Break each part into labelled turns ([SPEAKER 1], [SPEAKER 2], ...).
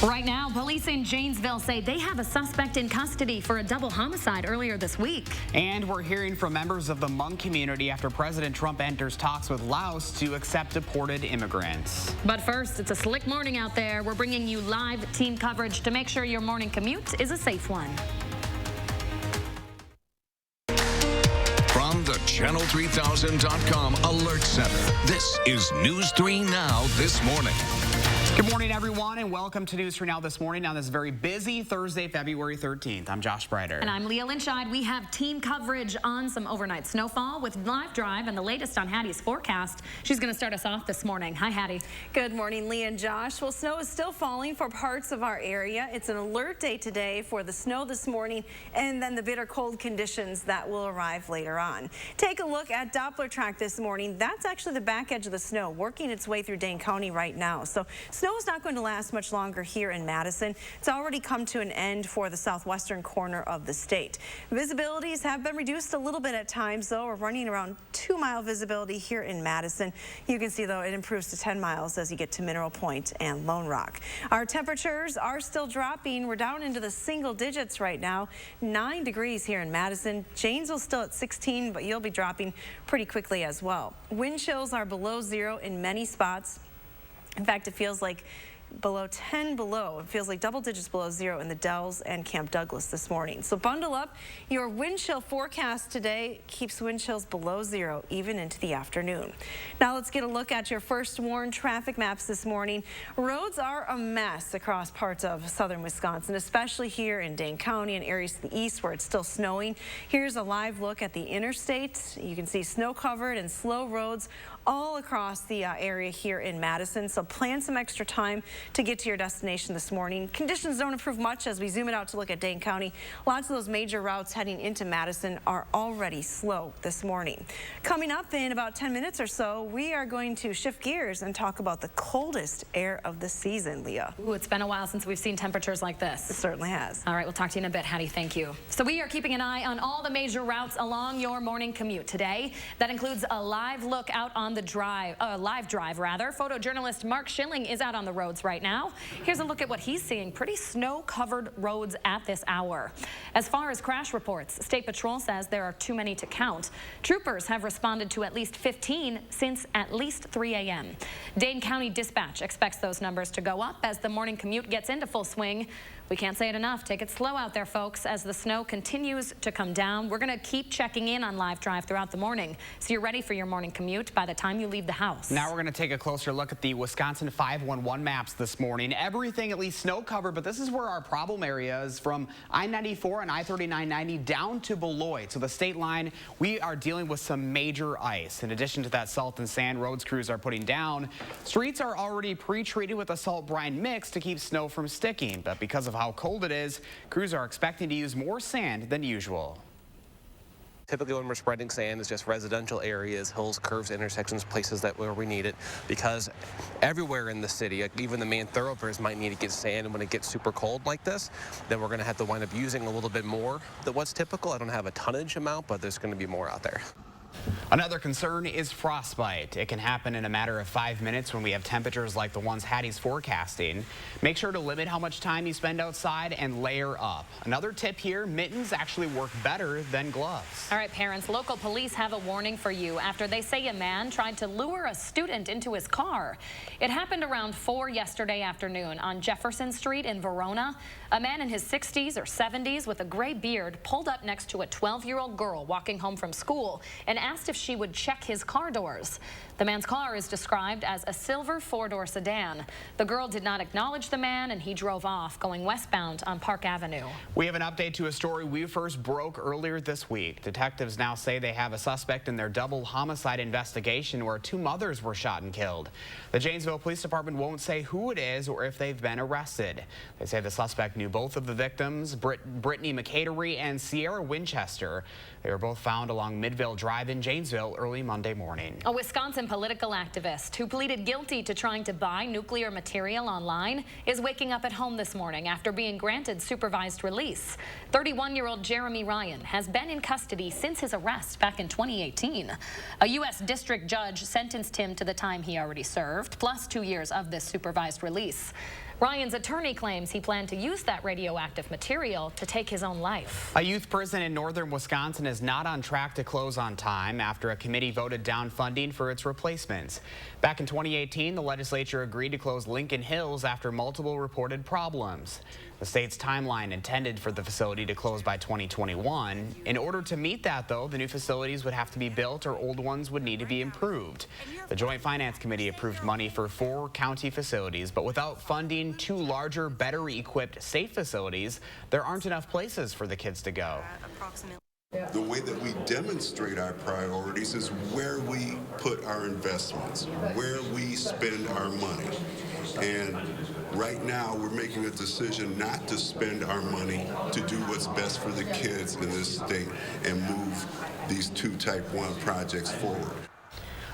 [SPEAKER 1] Right now, police in Janesville say they have a suspect in custody for a double homicide earlier this week.
[SPEAKER 2] And we're hearing from members of the Hmong community after President Trump enters talks with Laos to accept deported immigrants.
[SPEAKER 1] But first, it's a slick morning out there. We're bringing you live team coverage to make sure your morning commute is a safe one.
[SPEAKER 3] From the Channel3000.com Alert Center, this is News 3 Now this morning.
[SPEAKER 2] Good morning, everyone, and welcome to News 3 Now this morning on this very busy Thursday, February 13th. I'm Josh Brighter.
[SPEAKER 1] And I'm Leah Lynchide. We have team coverage on some overnight snowfall with Live Drive and the latest on Hattie's forecast. She's going to start us off this morning. Hi, Hattie.
[SPEAKER 4] Good morning, Leah and Josh. Well, snow is still falling for parts of our area. It's an alert day today for the snow this morning and then the bitter cold conditions that will arrive later on. Take a look at Doppler track this morning. That's actually the back edge of the snow working its way through Dane County right now. So snow is not going to last much longer here in Madison. It's already come to an end for the southwestern corner of the state. Visibilities have been reduced a little bit at times, though. We're running around 2-mile visibility here in Madison. You can see, though, it improves to 10 miles as you get to Mineral Point and Lone Rock. Our temperatures are still dropping. We're down into the single digits right now. 9 degrees here in Madison. Janesville still at 16, but you'll be dropping pretty quickly as well. Wind chills are below zero in many spots. In fact, it feels like below 10 below. It feels like double digits below zero in the Dells and Camp Douglas this morning. So bundle up. Your wind chill forecast today keeps wind chills below zero even into the afternoon. Now let's get a look at your first warn traffic maps this morning. Roads are a mess across parts of southern Wisconsin, especially here in Dane County and areas to the east where it's still snowing. Here's a live look at the interstate. You can see snow covered and slow roads all across the area here in Madison. So plan some extra time to get to your destination this morning. Conditions don't improve much as we zoom it out to look at Dane County. Lots of those major routes heading into Madison are already slow this morning. Coming up in about 10 minutes or so, we are going to shift gears and talk about the coldest air of the season, Leah.
[SPEAKER 1] Ooh, it's been a while since we've seen temperatures like this.
[SPEAKER 4] It certainly has.
[SPEAKER 1] All right, we'll talk to you in a bit, Hattie. Thank you. So we are keeping an eye on all the major routes along your morning commute today. That includes a live look out on the live drive. Photojournalist Mark Schilling is out on the roads right now. Here's a look at what he's seeing. Pretty snow-covered roads at this hour. As far as crash reports, State Patrol says there are too many to count. Troopers have responded to at least 15 since at least 3 a.m. Dane County Dispatch expects those numbers to go up as the morning commute gets into full swing. We can't say it enough. Take it slow out there, folks, as the snow continues to come down. We're going to keep checking in on Live Drive throughout the morning, so you're ready for your morning commute by the time you leave the house.
[SPEAKER 2] Now we're going to take a closer look at the Wisconsin 511 maps this morning. Everything at least snow covered, but this is where our problem area is, from I-94 and I-3990 down to Beloit. So the state line, we are dealing with some major ice. In addition to that salt and sand roads crews are putting down, streets are already pre-treated with a salt brine mix to keep snow from sticking. But because of how cold it is, crews are expecting to use more sand than usual.
[SPEAKER 5] Typically when we're spreading sand, it's just residential areas, hills, curves, intersections, places where we need it, because everywhere in the city, even the main thoroughfares might need to get sand, and when it gets super cold like this, then we're going to have to wind up using a little bit more than what's typical. I don't have a tonnage amount, but there's going to be more out there.
[SPEAKER 2] Another concern is frostbite. It can happen in a matter of 5 minutes when we have temperatures like the ones Hattie's forecasting. Make sure to limit how much time you spend outside and layer up. Another tip here, mittens actually work better than gloves.
[SPEAKER 1] All right, parents, local police have a warning for you after they say a man tried to lure a student into his car. It happened around 4 yesterday afternoon on Jefferson Street in Verona. A man in his 60s or 70s with a gray beard pulled up next to a 12-year-old girl walking home from school and asked if she would check his car doors. The man's car is described as a silver 4-door sedan. The girl did not acknowledge the man, and he drove off, going westbound on Park Avenue.
[SPEAKER 2] We have an update to a story we first broke earlier this week. Detectives now say they have a suspect in their double homicide investigation where 2 mothers were shot and killed. The Janesville Police Department won't say who it is or if they've been arrested. They say the suspect knew both of the victims, Brittany McCatery and Sierra Winchester. They were both found along Midvale Drive in Janesville early Monday morning.
[SPEAKER 1] A Wisconsin political activist who pleaded guilty to trying to buy nuclear material online is waking up at home this morning after being granted supervised release. 31-year-old Jeremy Ryan has been in custody since his arrest back in 2018. A U.S. district judge sentenced him to the time he already served, plus 2 years of this supervised release. Ryan's attorney claims he planned to use that radioactive material to take his own life.
[SPEAKER 2] A youth prison in northern Wisconsin is not on track to close on time after a committee voted down funding for its replacements. Back in 2018, the legislature agreed to close Lincoln Hills after multiple reported problems. The state's timeline intended for the facility to close by 2021. In order to meet that, though, the new facilities would have to be built or old ones would need to be improved. The Joint Finance Committee approved money for 4 county facilities, but without funding 2 larger, better equipped state facilities, there aren't enough places for the kids to go.
[SPEAKER 6] The way that we demonstrate our priorities is where we put our investments, where we spend our money. And right now, we're making a decision not to spend our money to do what's best for the kids in this state and move these 2 Type 1 projects forward.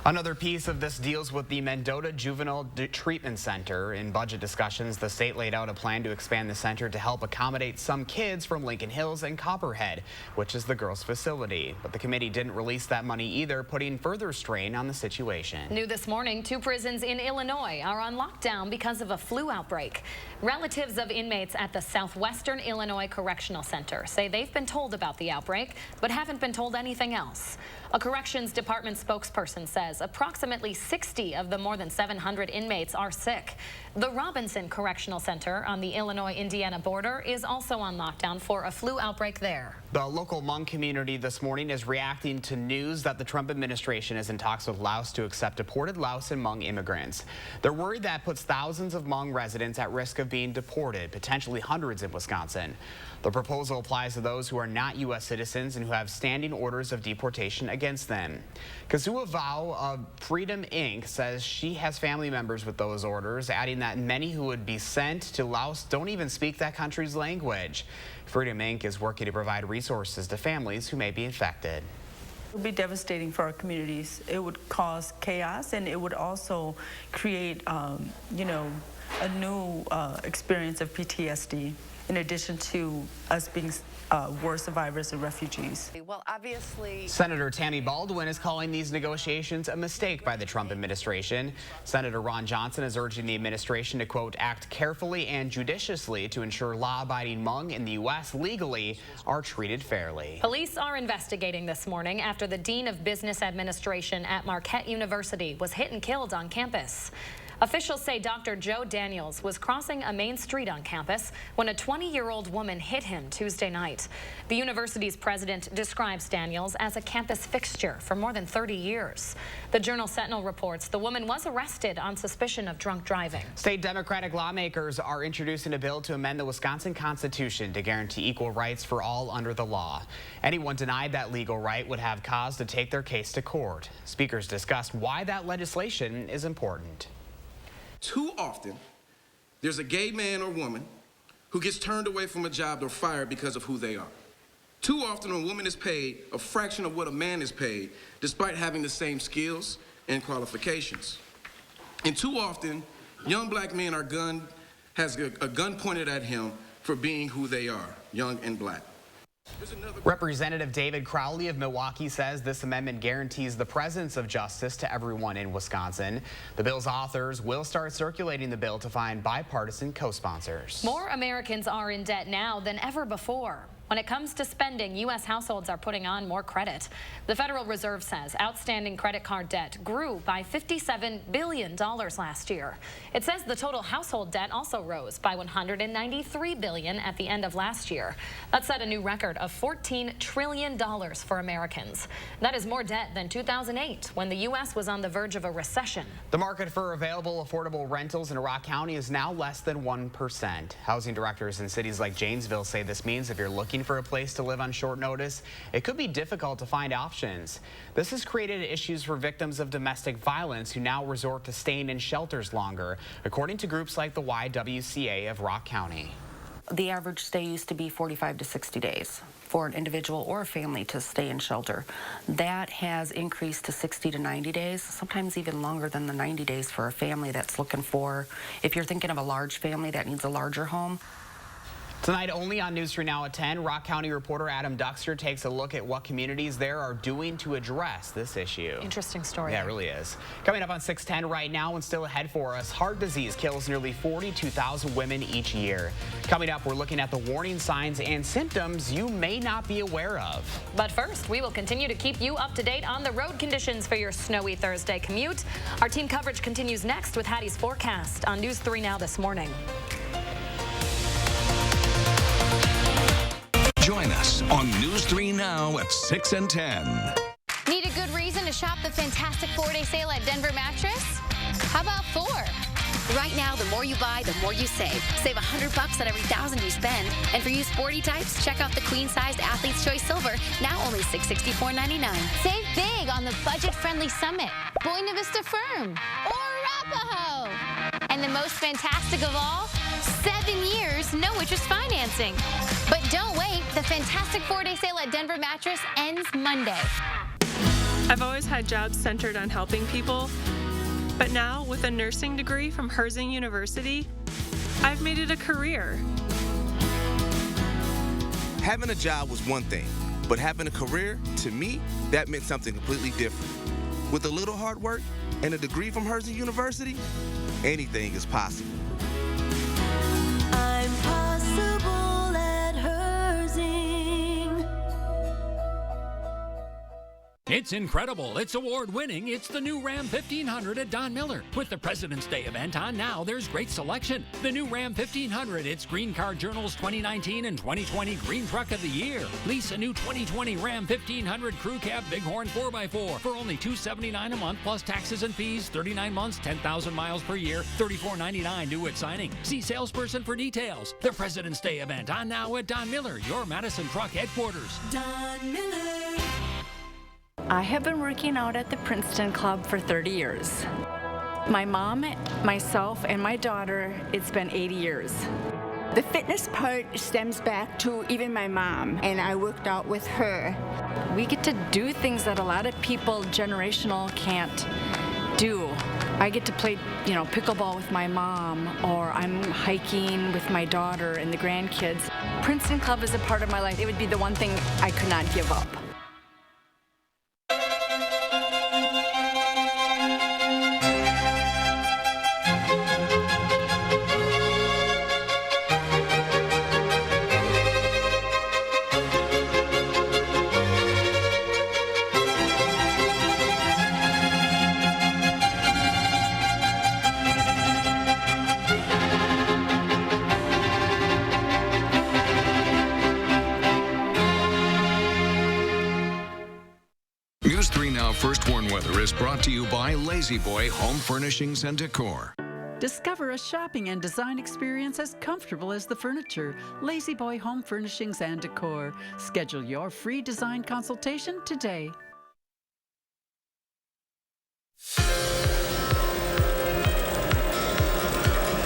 [SPEAKER 2] Another piece of this deals with the Mendota Juvenile Treatment Center. In budget discussions, the state laid out a plan to expand the center to help accommodate some kids from Lincoln Hills and Copperhead, which is the girls' facility. But the committee didn't release that money either, putting further strain on the situation.
[SPEAKER 1] New this morning, 2 prisons in Illinois are on lockdown because of a flu outbreak. Relatives of inmates at the Southwestern Illinois Correctional Center say they've been told about the outbreak, but haven't been told anything else. A corrections department spokesperson says approximately 60 of the more than 700 inmates are sick. The Robinson Correctional Center on the Illinois-Indiana border is also on lockdown for a flu outbreak there.
[SPEAKER 2] The local Hmong community this morning is reacting to news that the Trump administration is in talks with Laos to accept deported Laos and Hmong immigrants. They're worried that puts thousands of Hmong residents at risk of being deported, potentially hundreds in Wisconsin. The proposal applies to those who are not U.S. citizens and who have standing orders of deportation against them. Kazua Vau of Freedom Inc. says she has family members with those orders, adding that many who would be sent to Laos don't even speak that country's language. Freedom Inc. is working to provide resources to families who may be infected.
[SPEAKER 7] It would be devastating for our communities. It would cause chaos, and it would also create, a new experience of PTSD, in addition to us being war survivors and refugees.
[SPEAKER 8] Well, obviously,
[SPEAKER 2] Senator Tammy Baldwin is calling these negotiations a mistake by the Trump administration. Senator Ron Johnson is urging the administration to, quote, act carefully and judiciously to ensure law-abiding Hmong in the U.S. legally are treated fairly.
[SPEAKER 1] Police are investigating this morning after the Dean of Business Administration at Marquette University was hit and killed on campus. Officials say Dr. Joe Daniels was crossing a main street on campus when a 20-year-old woman hit him Tuesday night. The university's president describes Daniels as a campus fixture for more than 30 years. The Journal Sentinel reports the woman was arrested on suspicion of drunk driving.
[SPEAKER 2] State Democratic lawmakers are introducing a bill to amend the Wisconsin Constitution to guarantee equal rights for all under the law. Anyone denied that legal right would have cause to take their case to court. Speakers discussed why that legislation is important.
[SPEAKER 9] Too often, there's a gay man or woman who gets turned away from a job or fired because of who they are. Too often, a woman is paid a fraction of what a man is paid, despite having the same skills and qualifications. And too often, young black men has a gun pointed at him for being who they are, young and black.
[SPEAKER 2] Representative David Crowley of Milwaukee says this amendment guarantees the presence of justice to everyone in Wisconsin. The bill's authors will start circulating the bill to find bipartisan co-sponsors.
[SPEAKER 1] More Americans are in debt now than ever before. When it comes to spending, U.S. households are putting on more credit. The Federal Reserve says outstanding credit card debt grew by $57 billion last year. It says the total household debt also rose by $193 billion at the end of last year. That set a new record of $14 trillion for Americans. That is more debt than 2008, when the U.S. was on the verge of a recession.
[SPEAKER 2] The market for available affordable rentals in Rock County is now less than 1%. Housing directors in cities like Janesville say this means if you're looking for a place to live on short notice, it could be difficult to find options. This has created issues for victims of domestic violence who now resort to staying in shelters longer, according to groups like the YWCA of Rock County.
[SPEAKER 10] The average stay used to be 45 to 60 days for an individual or a family to stay in shelter. That has increased to 60 to 90 days, sometimes even longer than the 90 days for a family that's looking for, if you're thinking of a large family that needs a larger home.
[SPEAKER 2] Tonight, only on News 3 Now at 10, Rock County reporter Adam Duxter takes a look at what communities there are doing to address this issue.
[SPEAKER 1] Interesting story.
[SPEAKER 2] Yeah, it really is. Coming up on 610 right now and still ahead for us, heart disease kills nearly 42,000 women each year. Coming up, we're looking at the warning signs and symptoms you may not be aware of.
[SPEAKER 1] But first, we will continue to keep you up to date on the road conditions for your snowy Thursday commute. Our team coverage continues next with Hattie's forecast on News 3 Now this morning.
[SPEAKER 3] Join us on News 3 Now at 6 and 10.
[SPEAKER 8] Need a good reason to shop the fantastic 4-day sale at Denver Mattress? How about 4? Right now, the more you buy, the more you save. Save $100 on every $1,000 you spend. And for you sporty types, check out the queen-sized Athlete's Choice Silver, now only $664.99. Save big on the budget-friendly Summit, Buena Vista Firm, or Arapahoe. And the most fantastic of all, 7 years, no interest financing. But don't wait, the fantastic 4-day sale at Denver Mattress ends Monday.
[SPEAKER 11] I've always had jobs centered on helping people, but now with a nursing degree from Herzing University, I've made it a career.
[SPEAKER 12] Having a job was one thing, but having a career, to me, that meant something completely different. With a little hard work and a degree from Herzing University, anything is possible.
[SPEAKER 13] I'm possible at Herzing.
[SPEAKER 14] It's incredible. It's award-winning. It's the new Ram 1500 at Don Miller. With the President's Day event on now, there's great selection. The new Ram 1500, it's Green Car Journal's 2019 and 2020 Green Truck of the Year. Lease a new 2020 Ram 1500 Crew Cab Bighorn 4x4 for only $279 a month plus taxes and fees, 39 months, 10,000 miles per year, $34.99 due at signing. See salesperson for details. The President's Day event on now at Don Miller, your Madison Truck headquarters.
[SPEAKER 13] Don Miller.
[SPEAKER 7] I have been working out at the Princeton Club for 30 years. My mom, myself, and my daughter, it's been 80 years.
[SPEAKER 15] The fitness part stems back to even my mom, and I worked out with her.
[SPEAKER 7] We get to do things that a lot of people, generational, can't do. I get to play, pickleball with my mom, or I'm hiking with my daughter and the grandkids. Princeton Club is a part of my life. It would be the one thing I could not give up.
[SPEAKER 3] News 3 Now First Warn Weather is brought to you by Lazy Boy Home Furnishings and Decor.
[SPEAKER 16] Discover a shopping and design experience as comfortable as the furniture. Lazy Boy Home Furnishings and Decor. Schedule your free design consultation today.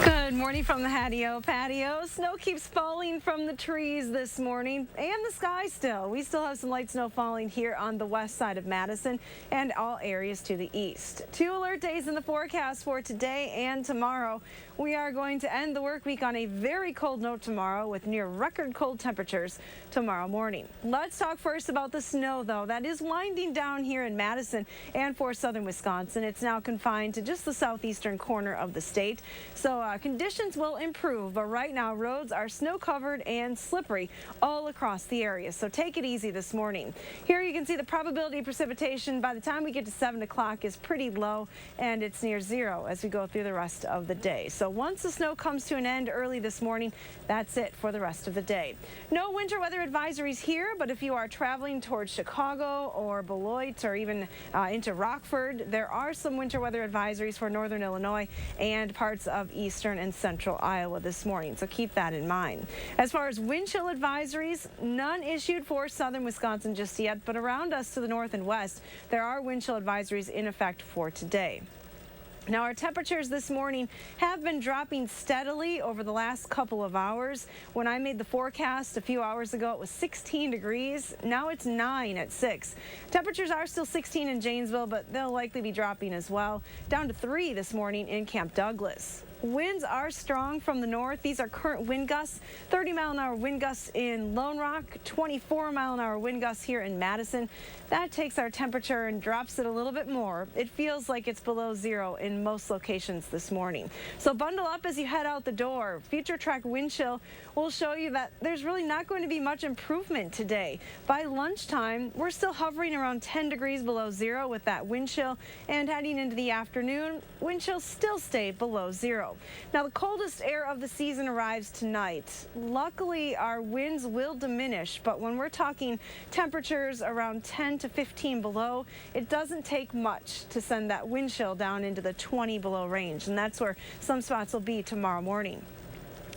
[SPEAKER 4] Good morning from the Hattie-O patio. Snow keeps falling from the trees this morning and the sky still. We still have some light snow falling here on the west side of Madison and all areas to the east. 2 alert days in the forecast for today and tomorrow. We are going to end the work week on a very cold note tomorrow with near record cold temperatures tomorrow morning. Let's talk first about the snow, though. That is winding down here in Madison and for southern Wisconsin. It's now confined to just the southeastern corner of the state. So conditions will improve, but right now roads are snow covered and slippery all across the area. So take it easy this morning. Here you can see the probability of precipitation by the time we get to 7 o'clock is pretty low, and it's near 0 as we go through the rest of the day. So once the snow comes to an end early this morning, that's it for the rest of the day. No winter weather advisories here, but if you are traveling towards Chicago or Beloit or even into Rockford, there are some winter weather advisories for northern Illinois and parts of eastern and central Iowa this morning, so keep that in mind. As far as wind chill advisories, none issued for southern Wisconsin just yet, but around us to the north and west, there are wind chill advisories in effect for today. Now, our temperatures this morning have been dropping steadily over the last couple of hours. When I made the forecast a few hours ago, it was 16 degrees. Now it's 9 at 6. Temperatures are still 16 in Janesville, but they'll likely be dropping as well, down to 3 this morning in Camp Douglas. Winds are strong from the north. These are current wind gusts. 30-mile-an-hour wind gusts in Lone Rock, 24-mile-an-hour wind gusts here in Madison. That takes our temperature and drops it a little bit more. It feels like it's below zero in most locations this morning. So bundle up as you head out the door. Future track wind chill will show you that there's really not going to be much improvement today. By lunchtime, we're still hovering around 10 degrees below zero with that wind chill, and heading into the afternoon, wind chills still stay below zero. Now, the coldest air of the season arrives tonight. Luckily, our winds will diminish, but when we're talking temperatures around 10 to 15 below, it doesn't take much to send that wind chill down into the 20 below range, and that's where some spots will be tomorrow morning.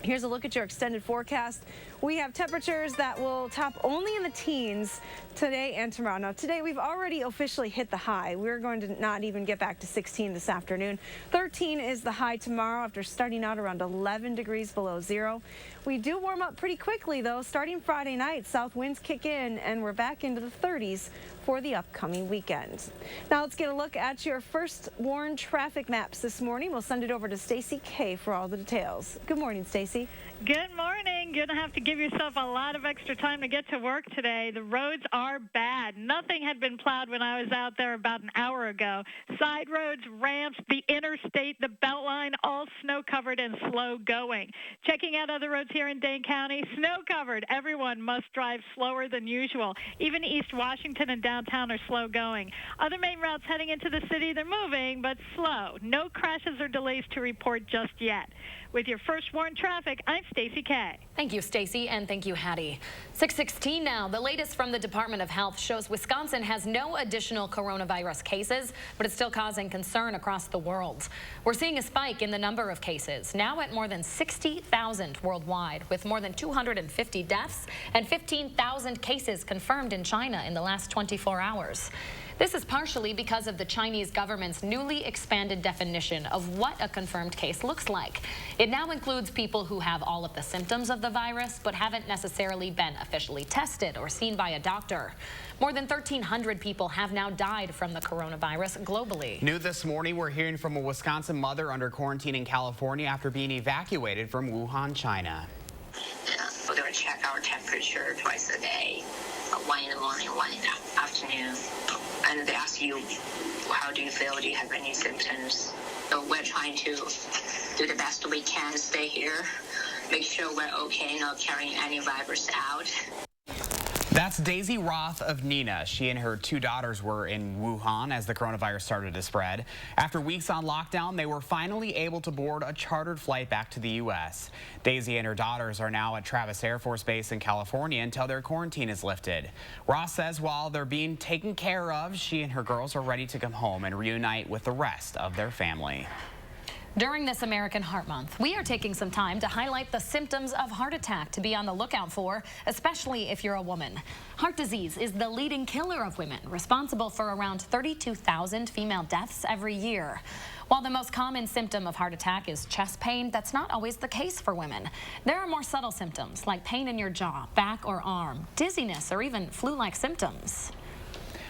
[SPEAKER 4] Here's a look at your extended forecast. We have temperatures that will top only in the teens today and tomorrow. Now, today we've already officially hit the high. We're going to not even get back to 16 this afternoon. 13 is the high tomorrow after starting out around 11 degrees below zero. We do warm up pretty quickly, though. Starting Friday night, south winds kick in, and we're back into the 30s for the upcoming weekend. Now, let's get a look at your first warned traffic maps this morning. We'll send it over to Stacy K for all the details. Good morning, Stacy.
[SPEAKER 17] Good morning. You're going to have to give yourself a lot of extra time to get to work today. The roads are bad. Nothing had been plowed when I was out there about an hour ago. Side roads, ramps, the interstate, the Beltline, all snow-covered and slow going. Checking out other roads here in Dane County, snow-covered. Everyone must drive slower than usual. Even East Washington and downtown are slow going. Other main routes heading into the city, they're moving, but slow. No crashes or delays to report just yet. With your first warned traffic, I'm Stacy K.
[SPEAKER 1] Thank you, Stacy, and thank you, Hattie. 6:16 now. The latest from the Department of Health shows Wisconsin has no additional coronavirus cases, but it's still causing concern across the world. We're seeing a spike in the number of cases, now at more than 60,000 worldwide, with more than 250 deaths and 15,000 cases confirmed in China in the last 24 hours. This is partially because of the Chinese government's newly expanded definition of what a confirmed case looks like. It now includes people who have all of the symptoms of the virus but haven't necessarily been officially tested or seen by a doctor. More than 1,300 people have now died from the coronavirus globally.
[SPEAKER 2] New this morning, we're hearing from a Wisconsin mother under quarantine in California after being evacuated from Wuhan, China.
[SPEAKER 18] We're going to check our temperature twice a day, one in the morning, one in the afternoon. And they ask you, how do you feel? Do you have any symptoms? So we're trying to do the best we can, stay here, make sure we're okay, not carrying any virus out.
[SPEAKER 2] That's Daisy Roth of Neenah. She and her two daughters were in Wuhan as the coronavirus started to spread. After weeks on lockdown, they were finally able to board a chartered flight back to the U.S. Daisy and her daughters are now at Travis Air Force Base in California until their quarantine is lifted. Ross says while they're being taken care of, she and her girls are ready to come home and reunite with the rest of their family.
[SPEAKER 1] During this American Heart Month, we are taking some time to highlight the symptoms of heart attack to be on the lookout for, especially if you're a woman. Heart disease is the leading killer of women, responsible for around 32,000 female deaths every year. While the most common symptom of heart attack is chest pain, that's not always the case for women. There are more subtle symptoms like pain in your jaw, back or arm, dizziness, or even flu-like symptoms.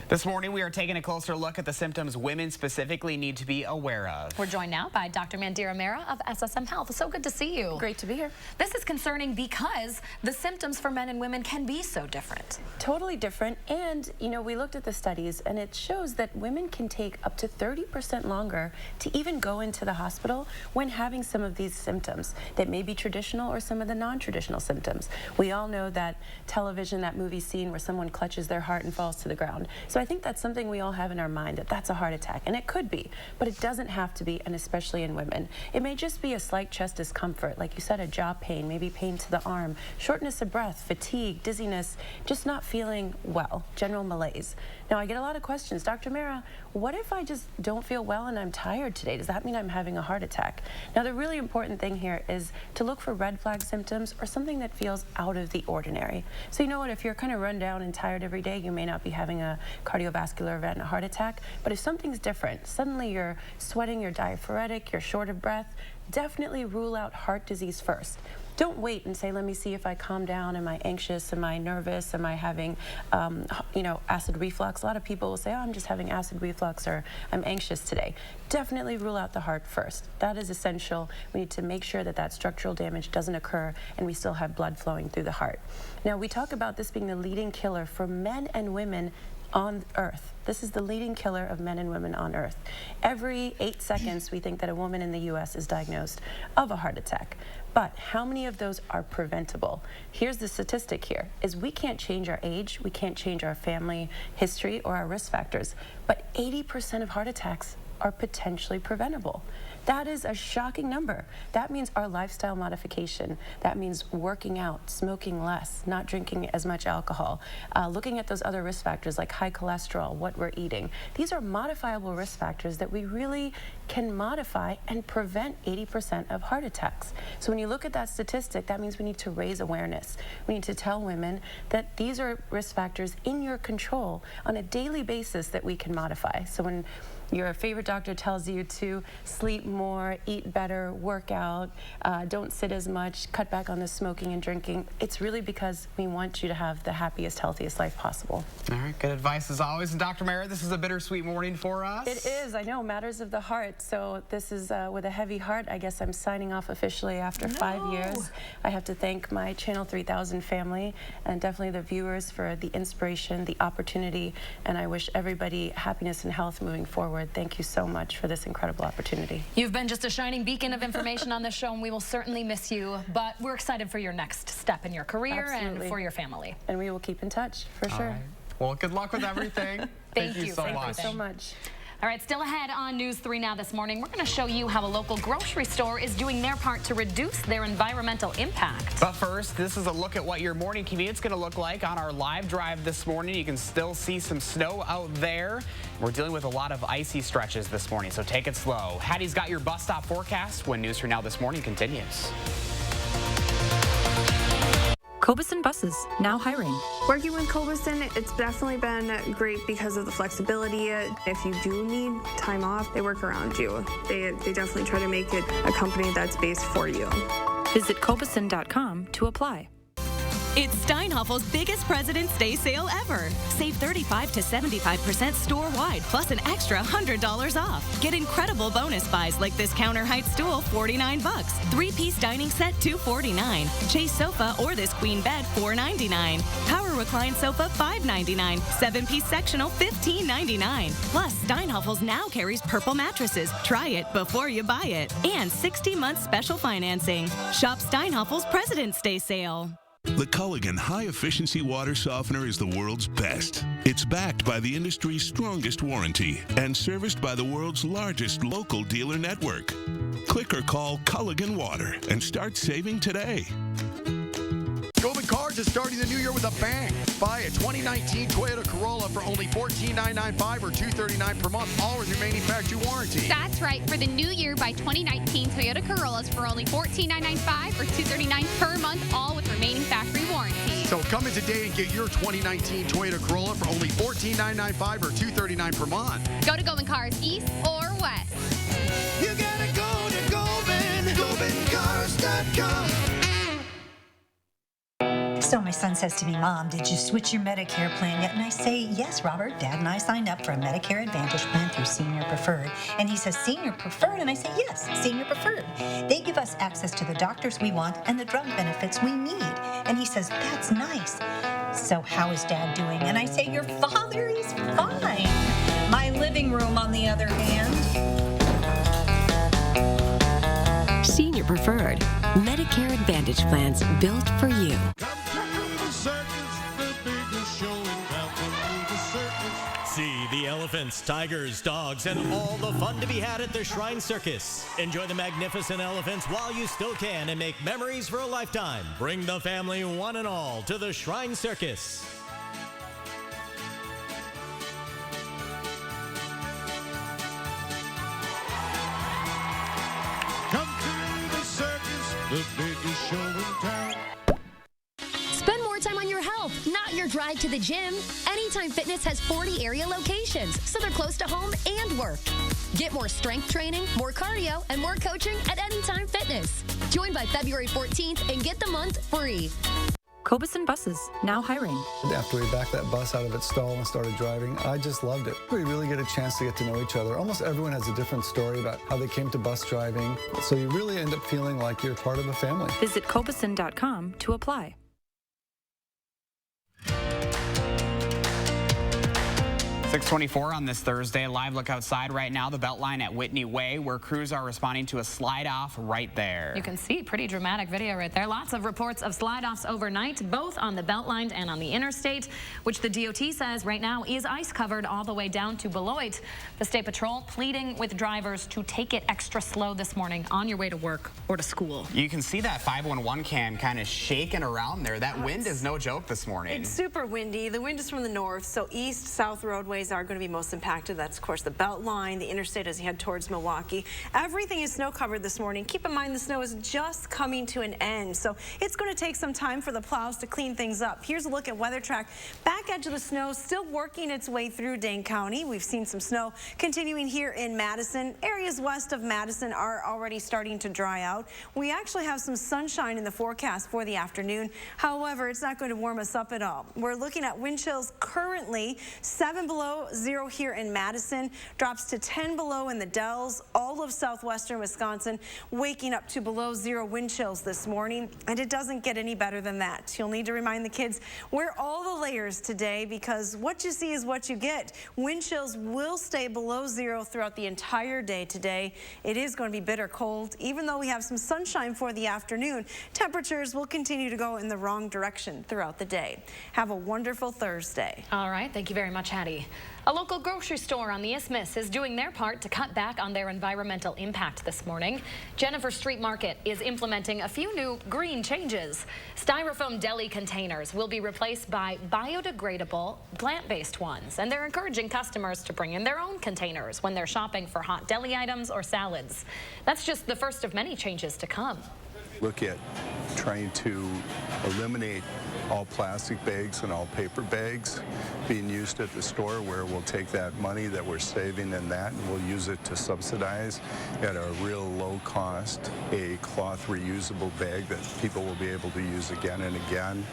[SPEAKER 2] This morning, we are taking a closer look at the symptoms women specifically need to be aware of.
[SPEAKER 1] We're joined now by Dr. Mandira Mehra of SSM Health. So good to see you.
[SPEAKER 19] Great to be here.
[SPEAKER 1] This is concerning because the symptoms for men and women can be so different.
[SPEAKER 19] Totally different. And, you know, we looked at the studies and it shows that women can take up to 30% longer to even go into the hospital when having some of these symptoms that may be traditional or some of the non-traditional symptoms. We all know that television, that movie scene where someone clutches their heart and falls to the ground. So I think that's something we all have in our mind, that that's a heart attack, and it could be, but it doesn't have to be, and especially in women. It may just be a slight chest discomfort, like you said, a jaw pain, maybe pain to the arm, shortness of breath, fatigue, dizziness, just not feeling well, general malaise. Now, I get a lot of questions. Dr. Mehra, what if I just don't feel well and I'm tired today? Does that mean I'm having a heart attack? Now, the really important thing here is to look for red flag symptoms or something that feels out of the ordinary. So you know what, if you're kind of run down and tired every day, you may not be having a cardiovascular event, a heart attack. But if something's different, suddenly you're sweating, you're diaphoretic, you're short of breath, definitely rule out heart disease first. Don't wait and say, let me see if I calm down. Am I anxious? Am I nervous? Am I having, acid reflux? A lot of people will say, oh, I'm just having acid reflux, or I'm anxious today. Definitely rule out the heart first. That is essential. We need to make sure that that structural damage doesn't occur and we still have blood flowing through the heart. Now, we talk about this being the leading killer for men and women on Earth. This is the leading killer of men and women on Earth. Every 8 seconds, we think that a woman in the U.S. is diagnosed of a heart attack. But how many of those are preventable? Here's the statistic here, is we can't change our age, we can't change our family history or our risk factors, but 80% of heart attacks are potentially preventable. That is a shocking number. That means our lifestyle modification. That means working out, smoking less, not drinking as much alcohol, looking at those other risk factors like high cholesterol, what we're eating. These are modifiable risk factors that we really can modify and prevent 80% of heart attacks. So when you look at that statistic, that means we need to raise awareness. We need to tell women that these are risk factors in your control on a daily basis that we can modify. So when your favorite doctor tells you to sleep more, eat better, work out, don't sit as much, cut back on the smoking and drinking, it's really because we want you to have the happiest, healthiest life possible.
[SPEAKER 2] All right, good advice as always. And Dr. Mara, this is a bittersweet morning for us.
[SPEAKER 19] It is, I know, matters of the heart. So this is with a heavy heart. I guess I'm signing off officially after 5 years. I have to thank my Channel 3000 family and definitely the viewers for the inspiration, the opportunity, and I wish everybody happiness and health moving forward. Thank you so much for this incredible opportunity.
[SPEAKER 1] You've been just a shining beacon of information on this show, and we will certainly miss you, but we're excited for your next step in your career and for your family.
[SPEAKER 19] And we will keep in touch, for sure.
[SPEAKER 2] Right. Well, good luck with everything.
[SPEAKER 1] Thank you
[SPEAKER 19] so much.
[SPEAKER 1] All right, still ahead on News 3 Now this morning, we're going to show you how a local grocery store is doing their part to reduce their environmental impact.
[SPEAKER 2] But first, this is a look at what your morning commute's going to look like on our live drive this morning. You can still see some snow out there. We're dealing with a lot of icy stretches this morning, so take it slow. Hattie's got your bus stop forecast when News 3 Now this morning continues.
[SPEAKER 20] Cobeson Buses, now hiring.
[SPEAKER 21] Working with Cobeson, it's definitely been great because of the flexibility. If you do need time off, they work around you. They definitely try to make it a company that's based for you.
[SPEAKER 20] Visit Cobeson.com to apply.
[SPEAKER 22] It's Steinhoffel's biggest President's Day sale ever. Save 35 to 75% store-wide, plus an extra $100 off. Get incredible bonus buys like this counter height stool, $49. 3-piece dining set, $249. Chase sofa or this queen bed, $499. Power recline sofa, $599. 7-piece sectional, $15.99. Plus, Steinhoffel's now carries purple mattresses. Try it before you buy it. And 60-month special financing. Shop Steinhoffel's President's Day sale.
[SPEAKER 23] The Culligan high-efficiency water softener is the world's best. It's backed by the industry's strongest warranty and serviced by the world's largest local dealer network. Click or call Culligan Water and start saving today.
[SPEAKER 24] Golden Cars is starting the new year with a bang. Buy a 2019 Toyota Corolla for only $14,995 or $239 per month, all with your manufacturer warranty.
[SPEAKER 25] That's right. For the new year, buy 2019 Toyota Corollas for only $14,995 or $239 per month, all with remaining factory warranty.
[SPEAKER 24] So come in today and get your 2019 Toyota Corolla for only $14,995 or $239 per month.
[SPEAKER 25] Go to Golden Cars East or West.
[SPEAKER 24] You gotta go to Golden, GoldenCars.com.
[SPEAKER 26] So my son says to me, Mom, did you switch your Medicare plan yet? And I say, yes, Robert. Dad and I signed up for a Medicare Advantage plan through Senior Preferred. And he says, Senior Preferred? And I say, yes, Senior Preferred. They give us access to the doctors we want and the drug benefits we need. And he says, that's nice. So how is Dad doing? And I say, your father is fine. My living room, on the other hand.
[SPEAKER 27] Senior Preferred. Medicare Advantage plans built for you.
[SPEAKER 28] See the elephants, tigers, dogs, and all the fun to be had at the Shrine Circus. Enjoy the magnificent elephants while you still can and make memories for a lifetime. Bring the family one and all to the Shrine Circus.
[SPEAKER 29] Come to the circus, the biggest show in town.
[SPEAKER 8] Spend more time on your health, not your your drive to the gym, Anytime Fitness has 40 area locations, so they're close to home and work. Get more strength training, more cardio, and more coaching at Anytime Fitness. Join by February 14th and get the month free.
[SPEAKER 20] Cobeson Buses, now hiring.
[SPEAKER 5] After we backed that bus out of its stall and started driving, I just loved it. We really get a chance to get to know each other. Almost everyone has a different story about how they came to bus driving, so you really end up feeling like you're part of a family.
[SPEAKER 20] Visit Cobeson.com to apply.
[SPEAKER 2] 6:24 on this Thursday. Live look outside right now, the Beltline at Whitney Way, where crews are responding to a slide-off right there.
[SPEAKER 1] You can see pretty dramatic video right there. Lots of reports of slide-offs overnight, both on the Beltline and on the interstate, which the DOT says right now is ice-covered all the way down to Beloit. The State Patrol pleading with drivers to take it extra slow this morning on your way to work or to school.
[SPEAKER 2] You can see that 511 cam kind of shaking around there. That wind is no joke this morning.
[SPEAKER 4] It's super windy. The wind is from the north, so east-south roadways are going to be most impacted. That's, of course, the Beltline, the interstate as you head towards Milwaukee. Everything is snow-covered this morning. Keep in mind the snow is just coming to an end, so it's going to take some time for the plows to clean things up. Here's a look at weather track. Back edge of the snow still working its way through Dane County. We've seen some snow continuing here in Madison. Areas west of Madison are already starting to dry out. We actually have some sunshine in the forecast for the afternoon. However, it's not going to warm us up at all. We're looking at wind chills currently 7 below 0 here in Madison, drops to 10 below in the Dells, all of southwestern Wisconsin, waking up to below 0 wind chills this morning, and it doesn't get any better than that. You'll need to remind the kids, wear all the layers today, because what you see is what you get. Wind chills will stay below 0 throughout the entire day today. It is going to be bitter cold. Even though we have some sunshine for the afternoon, temperatures will continue to go in the wrong direction throughout the day. Have a wonderful Thursday.
[SPEAKER 1] All right, thank you very much, Hattie. A local grocery store on the Isthmus is doing their part to cut back on their environmental impact this morning. Jennifer Street Market is implementing a few new green changes. Styrofoam deli containers will be replaced by biodegradable plant-based ones, and they're encouraging customers to bring in their own containers when they're shopping for hot deli items or salads. That's just the first of many changes to come.
[SPEAKER 6] Look at trying to eliminate all plastic bags and all paper bags being used at the store, where we'll take that money that we're saving in that and we'll use it to subsidize at a real low cost a cloth reusable bag that people will be able to use again and again.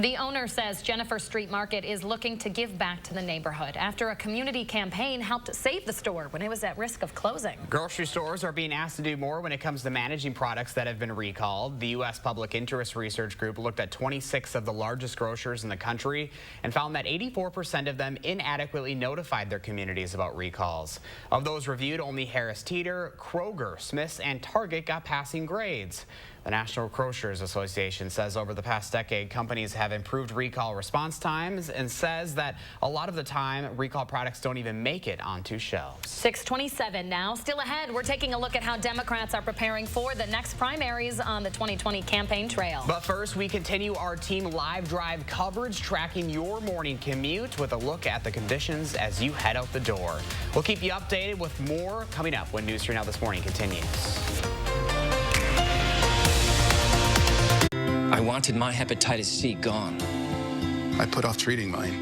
[SPEAKER 1] The owner says Jennifer Street Market is looking to give back to the neighborhood after a community campaign helped save the store when it was at risk of closing.
[SPEAKER 2] Grocery stores are being asked to do more when it comes to managing products that have been recalled. The U.S. Public Interest Research Group looked at 26 of the largest grocers in the country and found that 84% of them inadequately notified their communities about recalls. Of those reviewed, only Harris Teeter, Kroger, Smith's, and Target got passing grades. The National Grocers Association says over the past decade, companies have improved recall response times and says that a lot of the time, recall products don't even make it onto shelves.
[SPEAKER 1] 6:27 now. Still ahead, we're taking a look at how Democrats are preparing for the next primaries on the 2020 campaign trail.
[SPEAKER 2] But first, we continue our team live drive coverage, tracking your morning commute with a look at the conditions as you head out the door. We'll keep you updated with more coming up when News 3 Now This Morning continues.
[SPEAKER 9] I wanted my hepatitis C gone.
[SPEAKER 24] I put off treating mine.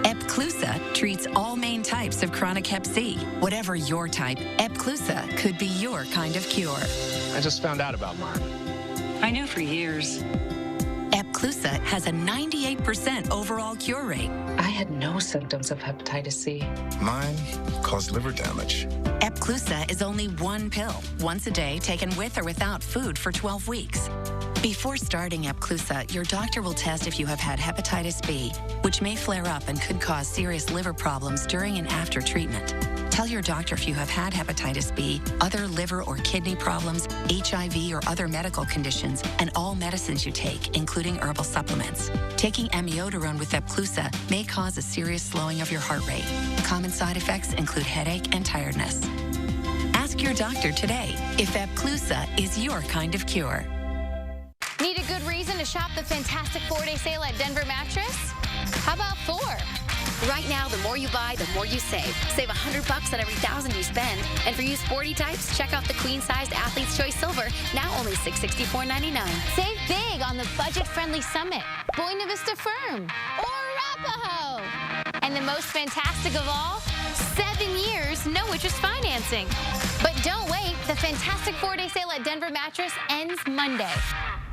[SPEAKER 10] Epclusa treats all main types of chronic hep C. Whatever your type, Epclusa could be your kind of cure.
[SPEAKER 9] I just found out about mine.
[SPEAKER 10] I knew for years. Epclusa has a 98% overall cure rate.
[SPEAKER 11] I had no symptoms of hepatitis C.
[SPEAKER 9] Mine caused liver damage.
[SPEAKER 10] Epclusa is only one pill, once a day, taken with or without food for 12 weeks. Before starting Epclusa, your doctor will test if you have had hepatitis B, which may flare up and could cause serious liver problems during and after treatment. Tell your doctor if you have had hepatitis B, other liver or kidney problems, HIV or other medical conditions, and all medicines you take, including herbal supplements. Taking amiodarone with Epclusa may cause a serious slowing of your heart rate. Common side effects include headache and tiredness. Ask your doctor today if Epclusa is your kind of cure.
[SPEAKER 25] Need a good reason to shop the fantastic 4-day sale at Denver Mattress? How about 4?
[SPEAKER 8] Right now, the more you buy, the more you save. Save $100 on every $1,000 you spend. And for you sporty types, check out the queen-sized Athlete's Choice Silver, now only $664.99.
[SPEAKER 25] Save big on the budget-friendly Summit, Buena Vista Firm, or Arapahoe. And the most fantastic of all, 7 years, no interest financing. But don't wait, the fantastic 4-day sale at Denver Mattress ends Monday.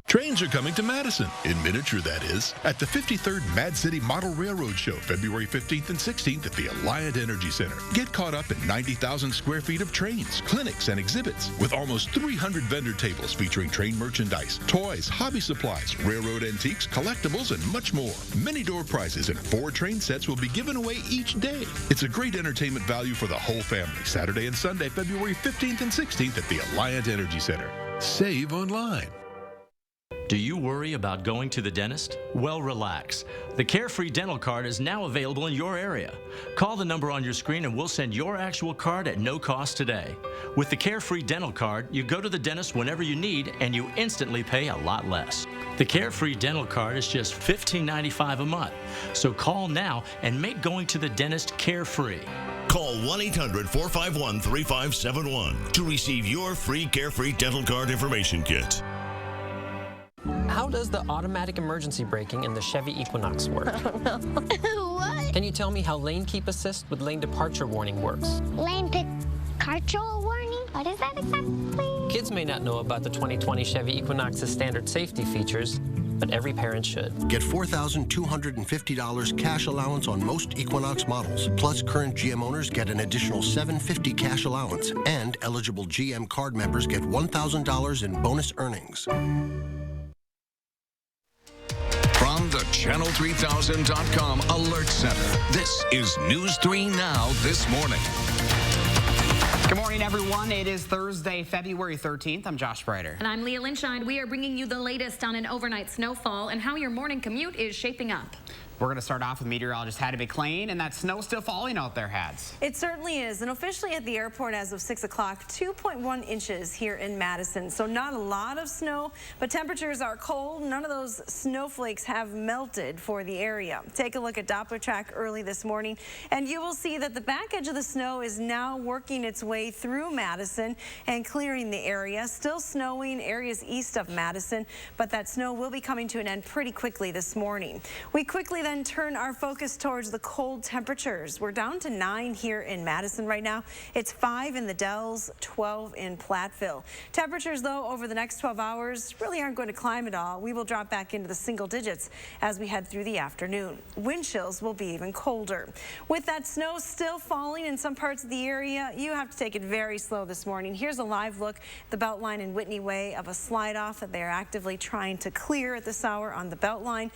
[SPEAKER 3] Trains are coming to Madison, in miniature that is, at the 53rd Mad City Model Railroad Show, February 15th and 16th at the Alliant Energy Center. Get caught up in 90,000 square feet of trains, clinics, and exhibits, with almost 300 vendor tables featuring train merchandise, toys, hobby supplies, railroad antiques, collectibles, and much more. Many door prizes and 4 train sets will be given away each day. It's a great entertainment value for the whole family, Saturday and Sunday, February 15th and 16th at the Alliant Energy Center. Save online.
[SPEAKER 7] Do you worry about going to the dentist? Well, relax. The Carefree Dental Card is now available in your area. Call the number on your screen and we'll send your actual card at no cost today. With the Carefree Dental Card, you go to the dentist whenever you need and you instantly pay a lot less. The Carefree Dental Card is just $15.95 a month. So call now and make going to the dentist carefree.
[SPEAKER 12] Call 1-800-451-3571 to receive your free Carefree Dental Card information kit.
[SPEAKER 13] How does the automatic emergency braking in the Chevy Equinox work?
[SPEAKER 14] I don't know. What?
[SPEAKER 13] Can you tell me how lane keep assist with lane departure warning works?
[SPEAKER 14] Lane departure warning? What is that exactly?
[SPEAKER 13] Kids may not know about the 2020 Chevy Equinox's standard safety features, but every parent should.
[SPEAKER 15] Get $4,250 cash allowance on most Equinox models. Plus, current GM owners get an additional $750 cash allowance, and eligible GM card members get $1,000 in bonus earnings.
[SPEAKER 16] From the Channel3000.com Alert Center, this is News 3 Now This Morning.
[SPEAKER 2] Good morning, everyone. It is Thursday, February 13th. I'm Josh Brighter.
[SPEAKER 1] And I'm Leah Lynchine. We are bringing you the latest on an overnight snowfall and how your morning commute is shaping up.
[SPEAKER 2] We're going to start off with meteorologist Hattie McLean, and that snow still falling out there, Hats.
[SPEAKER 4] It certainly is, and officially at the airport as of 6 o'clock, 2.1 inches here in Madison. So not a lot of snow, but temperatures are cold. None of those snowflakes have melted for the area. Take a look at Doppler track early this morning, and you will see that the back edge of the snow is now working its way through Madison and clearing the area. Still snowing areas east of Madison, but that snow will be coming to an end pretty quickly this morning. We quickly then turn our focus towards the cold temperatures. We're down to 9 here in Madison right now. It's 5 in the Dells, 12 in Platteville. Temperatures, though, over the next 12 hours really aren't going to climb at all. We will drop back into the single digits as we head through the afternoon. Wind chills will be even colder. With that snow still falling in some parts of the area, you have to take it very slow this morning. Here's a live look at the Beltline in Whitney Way of a slide-off that they're actively trying to clear at this hour on the Beltline.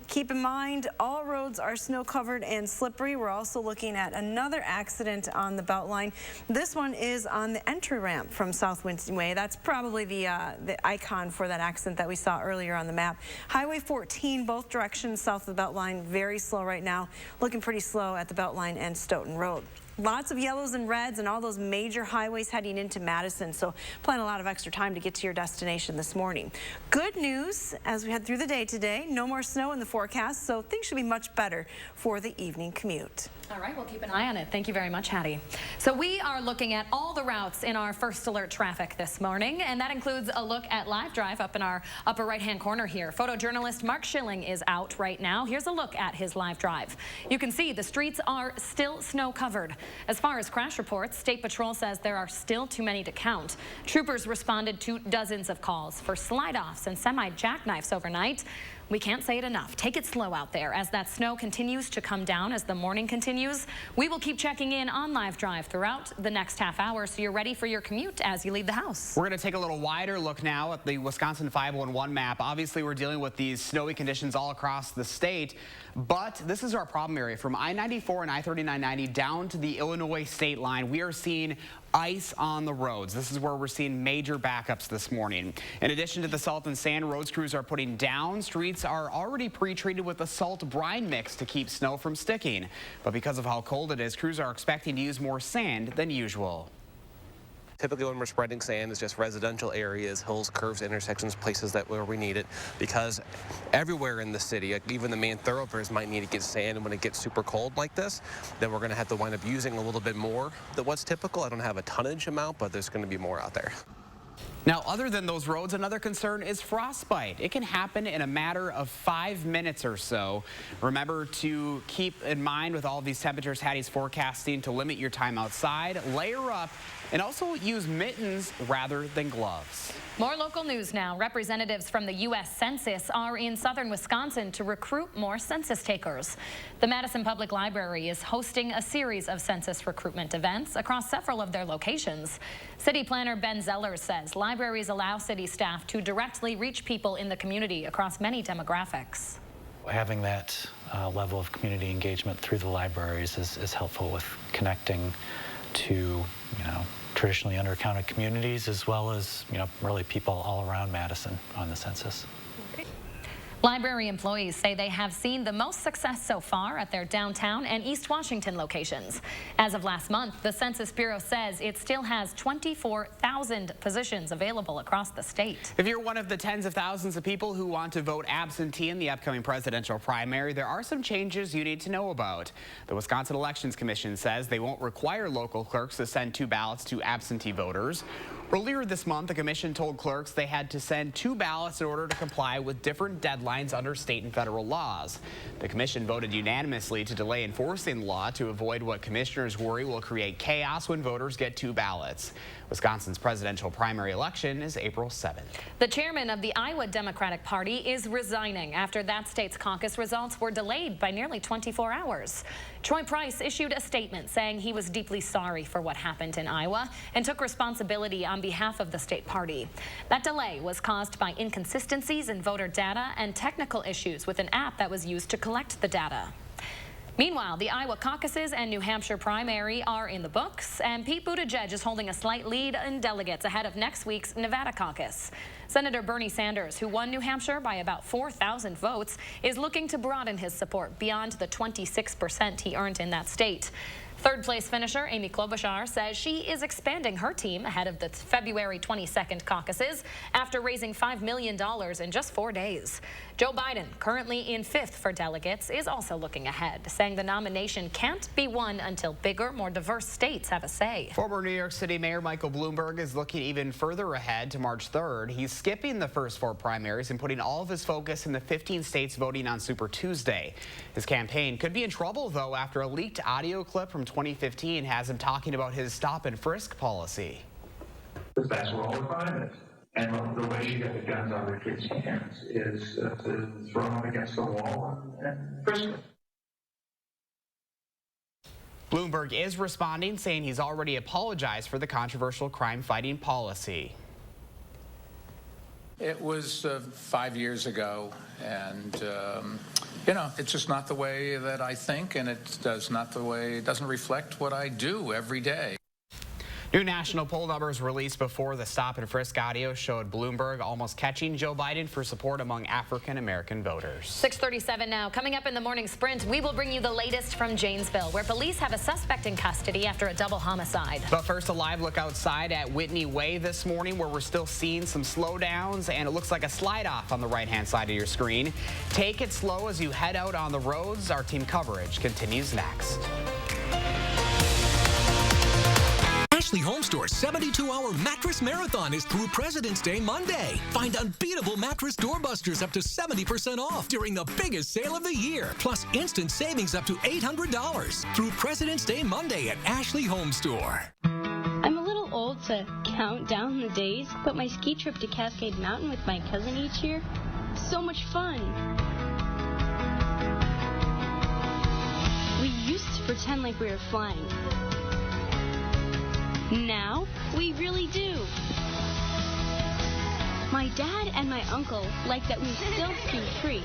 [SPEAKER 4] Keep in mind, all roads are snow-covered and slippery. We're also looking at another accident on the Beltline. This one is on the entry ramp from South Winston Way. That's probably the icon for that accident that we saw earlier on the map. Highway 14, both directions south of the Beltline, very slow right now. Looking pretty slow at the Beltline and Stoughton Road. Lots of yellows and reds and all those major highways heading into Madison, so plan a lot of extra time to get to your destination this morning. Good news as we head through the day today, no more snow in the forecast, so things should be much better for the evening commute.
[SPEAKER 1] All right, we'll keep an eye on it. Thank you very much, Hattie. So we are looking at all the routes in our first alert traffic this morning, and that includes a look at Live Drive up in our upper right-hand corner here. Photojournalist Mark Schilling is out right now. Here's a look at his Live Drive. You can see the streets are still snow-covered. As far as crash reports, State Patrol says there are still too many to count. Troopers responded to dozens of calls for slide-offs and semi-jackknifes overnight. We can't say it enough. Take it slow out there as that snow continues to come down as the morning continues. We will keep checking in on Live Drive throughout the next half hour so you're ready for your commute as you leave the house.
[SPEAKER 2] We're going to take a little wider look now at the Wisconsin 511 map. Obviously, we're dealing with these snowy conditions all across the state, but this is our problem area. From I-94 and I-3990 down to the Illinois state line, we are seeing ice on the roads. This is where we're seeing major backups this morning. In addition to the salt and sand roads crews are putting down, streets are already pre-treated with a salt brine mix to keep snow from sticking. But because of how cold it is, crews are expecting to use more sand than usual.
[SPEAKER 17] Typically when we're spreading sand, it's just residential areas, hills, curves, intersections, places where we need it, because everywhere in the city, even the main thoroughfares might need to get sand, and when it gets super cold like this, then we're going to have to wind up using a little bit more than what's typical. I don't have a tonnage amount, but there's going to be more out there.
[SPEAKER 2] Now, other than those roads, another concern is frostbite. It can happen in a matter of 5 minutes or so. Remember to keep in mind with all of these temperatures Hattie's forecasting to limit your time outside, layer up, and also use mittens rather than gloves.
[SPEAKER 1] More local news now. Representatives from the U.S. Census are in southern Wisconsin to recruit more census takers. The Madison Public Library is hosting a series of census recruitment events across several of their locations. City planner Ben Zeller says libraries allow city staff to directly reach people in the community across many demographics.
[SPEAKER 18] Having that level of community engagement through the libraries is helpful with connecting to, traditionally undercounted communities, as well as, really people all around Madison on the census.
[SPEAKER 1] Library employees say they have seen the most success so far at their downtown and East Washington locations. As of last month, the Census Bureau says it still has 24,000 positions available across the state.
[SPEAKER 2] If you're one of the tens of thousands of people who want to vote absentee in the upcoming presidential primary, there are some changes you need to know about. The Wisconsin Elections Commission says they won't require local clerks to send 2 ballots to absentee voters. Earlier this month, the commission told clerks they had to send 2 ballots in order to comply with different deadlines under state and federal laws. The commission voted unanimously to delay enforcing the law to avoid what commissioners worry will create chaos when voters get 2 ballots. Wisconsin's presidential primary election is April 7th.
[SPEAKER 1] The chairman of the Iowa Democratic Party is resigning after that state's caucus results were delayed by nearly 24 hours. Troy Price issued a statement saying he was deeply sorry for what happened in Iowa and took responsibility on behalf of the state party. That delay was caused by inconsistencies in voter data and technical issues with an app that was used to collect the data. Meanwhile, the Iowa caucuses and New Hampshire primary are in the books, and Pete Buttigieg is holding a slight lead in delegates ahead of next week's Nevada caucus. Senator Bernie Sanders, who won New Hampshire by about 4,000 votes, is looking to broaden his support beyond the 26% he earned in that state. Third place finisher Amy Klobuchar says she is expanding her team ahead of the February 22nd caucuses after raising $5 million in just 4 days. Joe Biden, currently in 5th for delegates, is also looking ahead, saying the nomination can't be won until bigger, more diverse states have a say.
[SPEAKER 2] Former New York City Mayor Michael Bloomberg is looking even further ahead to March 3rd. He's skipping the first 4 primaries and putting all of his focus in the 15 states voting on Super Tuesday. His campaign could be in trouble, though, after a leaked audio clip from 2015 has him talking about his stop and frisk policy.
[SPEAKER 19] That's where all the crime is. And the way you get the guns out of the kids' hands is to throw them against the wall and frisk them.
[SPEAKER 2] Bloomberg is responding, saying he's already apologized for the controversial crime-fighting policy.
[SPEAKER 21] It was 5 years ago, and it's just not the way that I think, and it doesn't reflect what I do every day.
[SPEAKER 2] New national poll numbers released before the stop and frisk audio showed Bloomberg almost catching Joe Biden for support among African-American voters.
[SPEAKER 1] 6:37 now. Coming up in the morning sprint, we will bring you the latest from Janesville, where police have a suspect in custody after a double homicide.
[SPEAKER 2] But first, a live look outside at Whitney Way this morning, where we're still seeing some slowdowns, and it looks like a slide-off on the right-hand side of your screen. Take it slow as you head out on the roads. Our team coverage continues next.
[SPEAKER 22] Ashley Home Store's 72-hour mattress marathon is through President's Day Monday. Find unbeatable mattress doorbusters up to 70% off during the biggest sale of the year. Plus instant savings up to $800 through President's Day Monday at Ashley Home Store.
[SPEAKER 23] I'm a little old to count down the days, but my ski trip to Cascade Mountain with my cousin each year, so much fun. We used to pretend like we were flying. Now, we really do. My dad and my uncle like that we still ski free.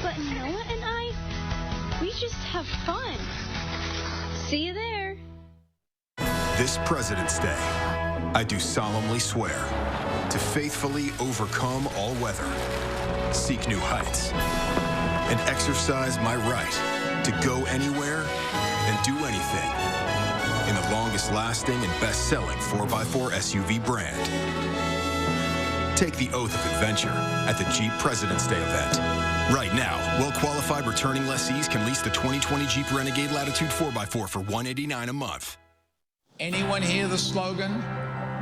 [SPEAKER 23] But Noah and I, we just have fun. See you there.
[SPEAKER 26] This President's Day, I do solemnly swear to faithfully overcome all weather, seek new heights, and exercise my right to go anywhere and do anything in the longest-lasting and best-selling 4x4 SUV brand. Take the oath of adventure at the Jeep President's Day event. Right now, well-qualified returning lessees can lease the 2020 Jeep Renegade Latitude 4x4 for $189 a month.
[SPEAKER 21] Anyone hear the slogan?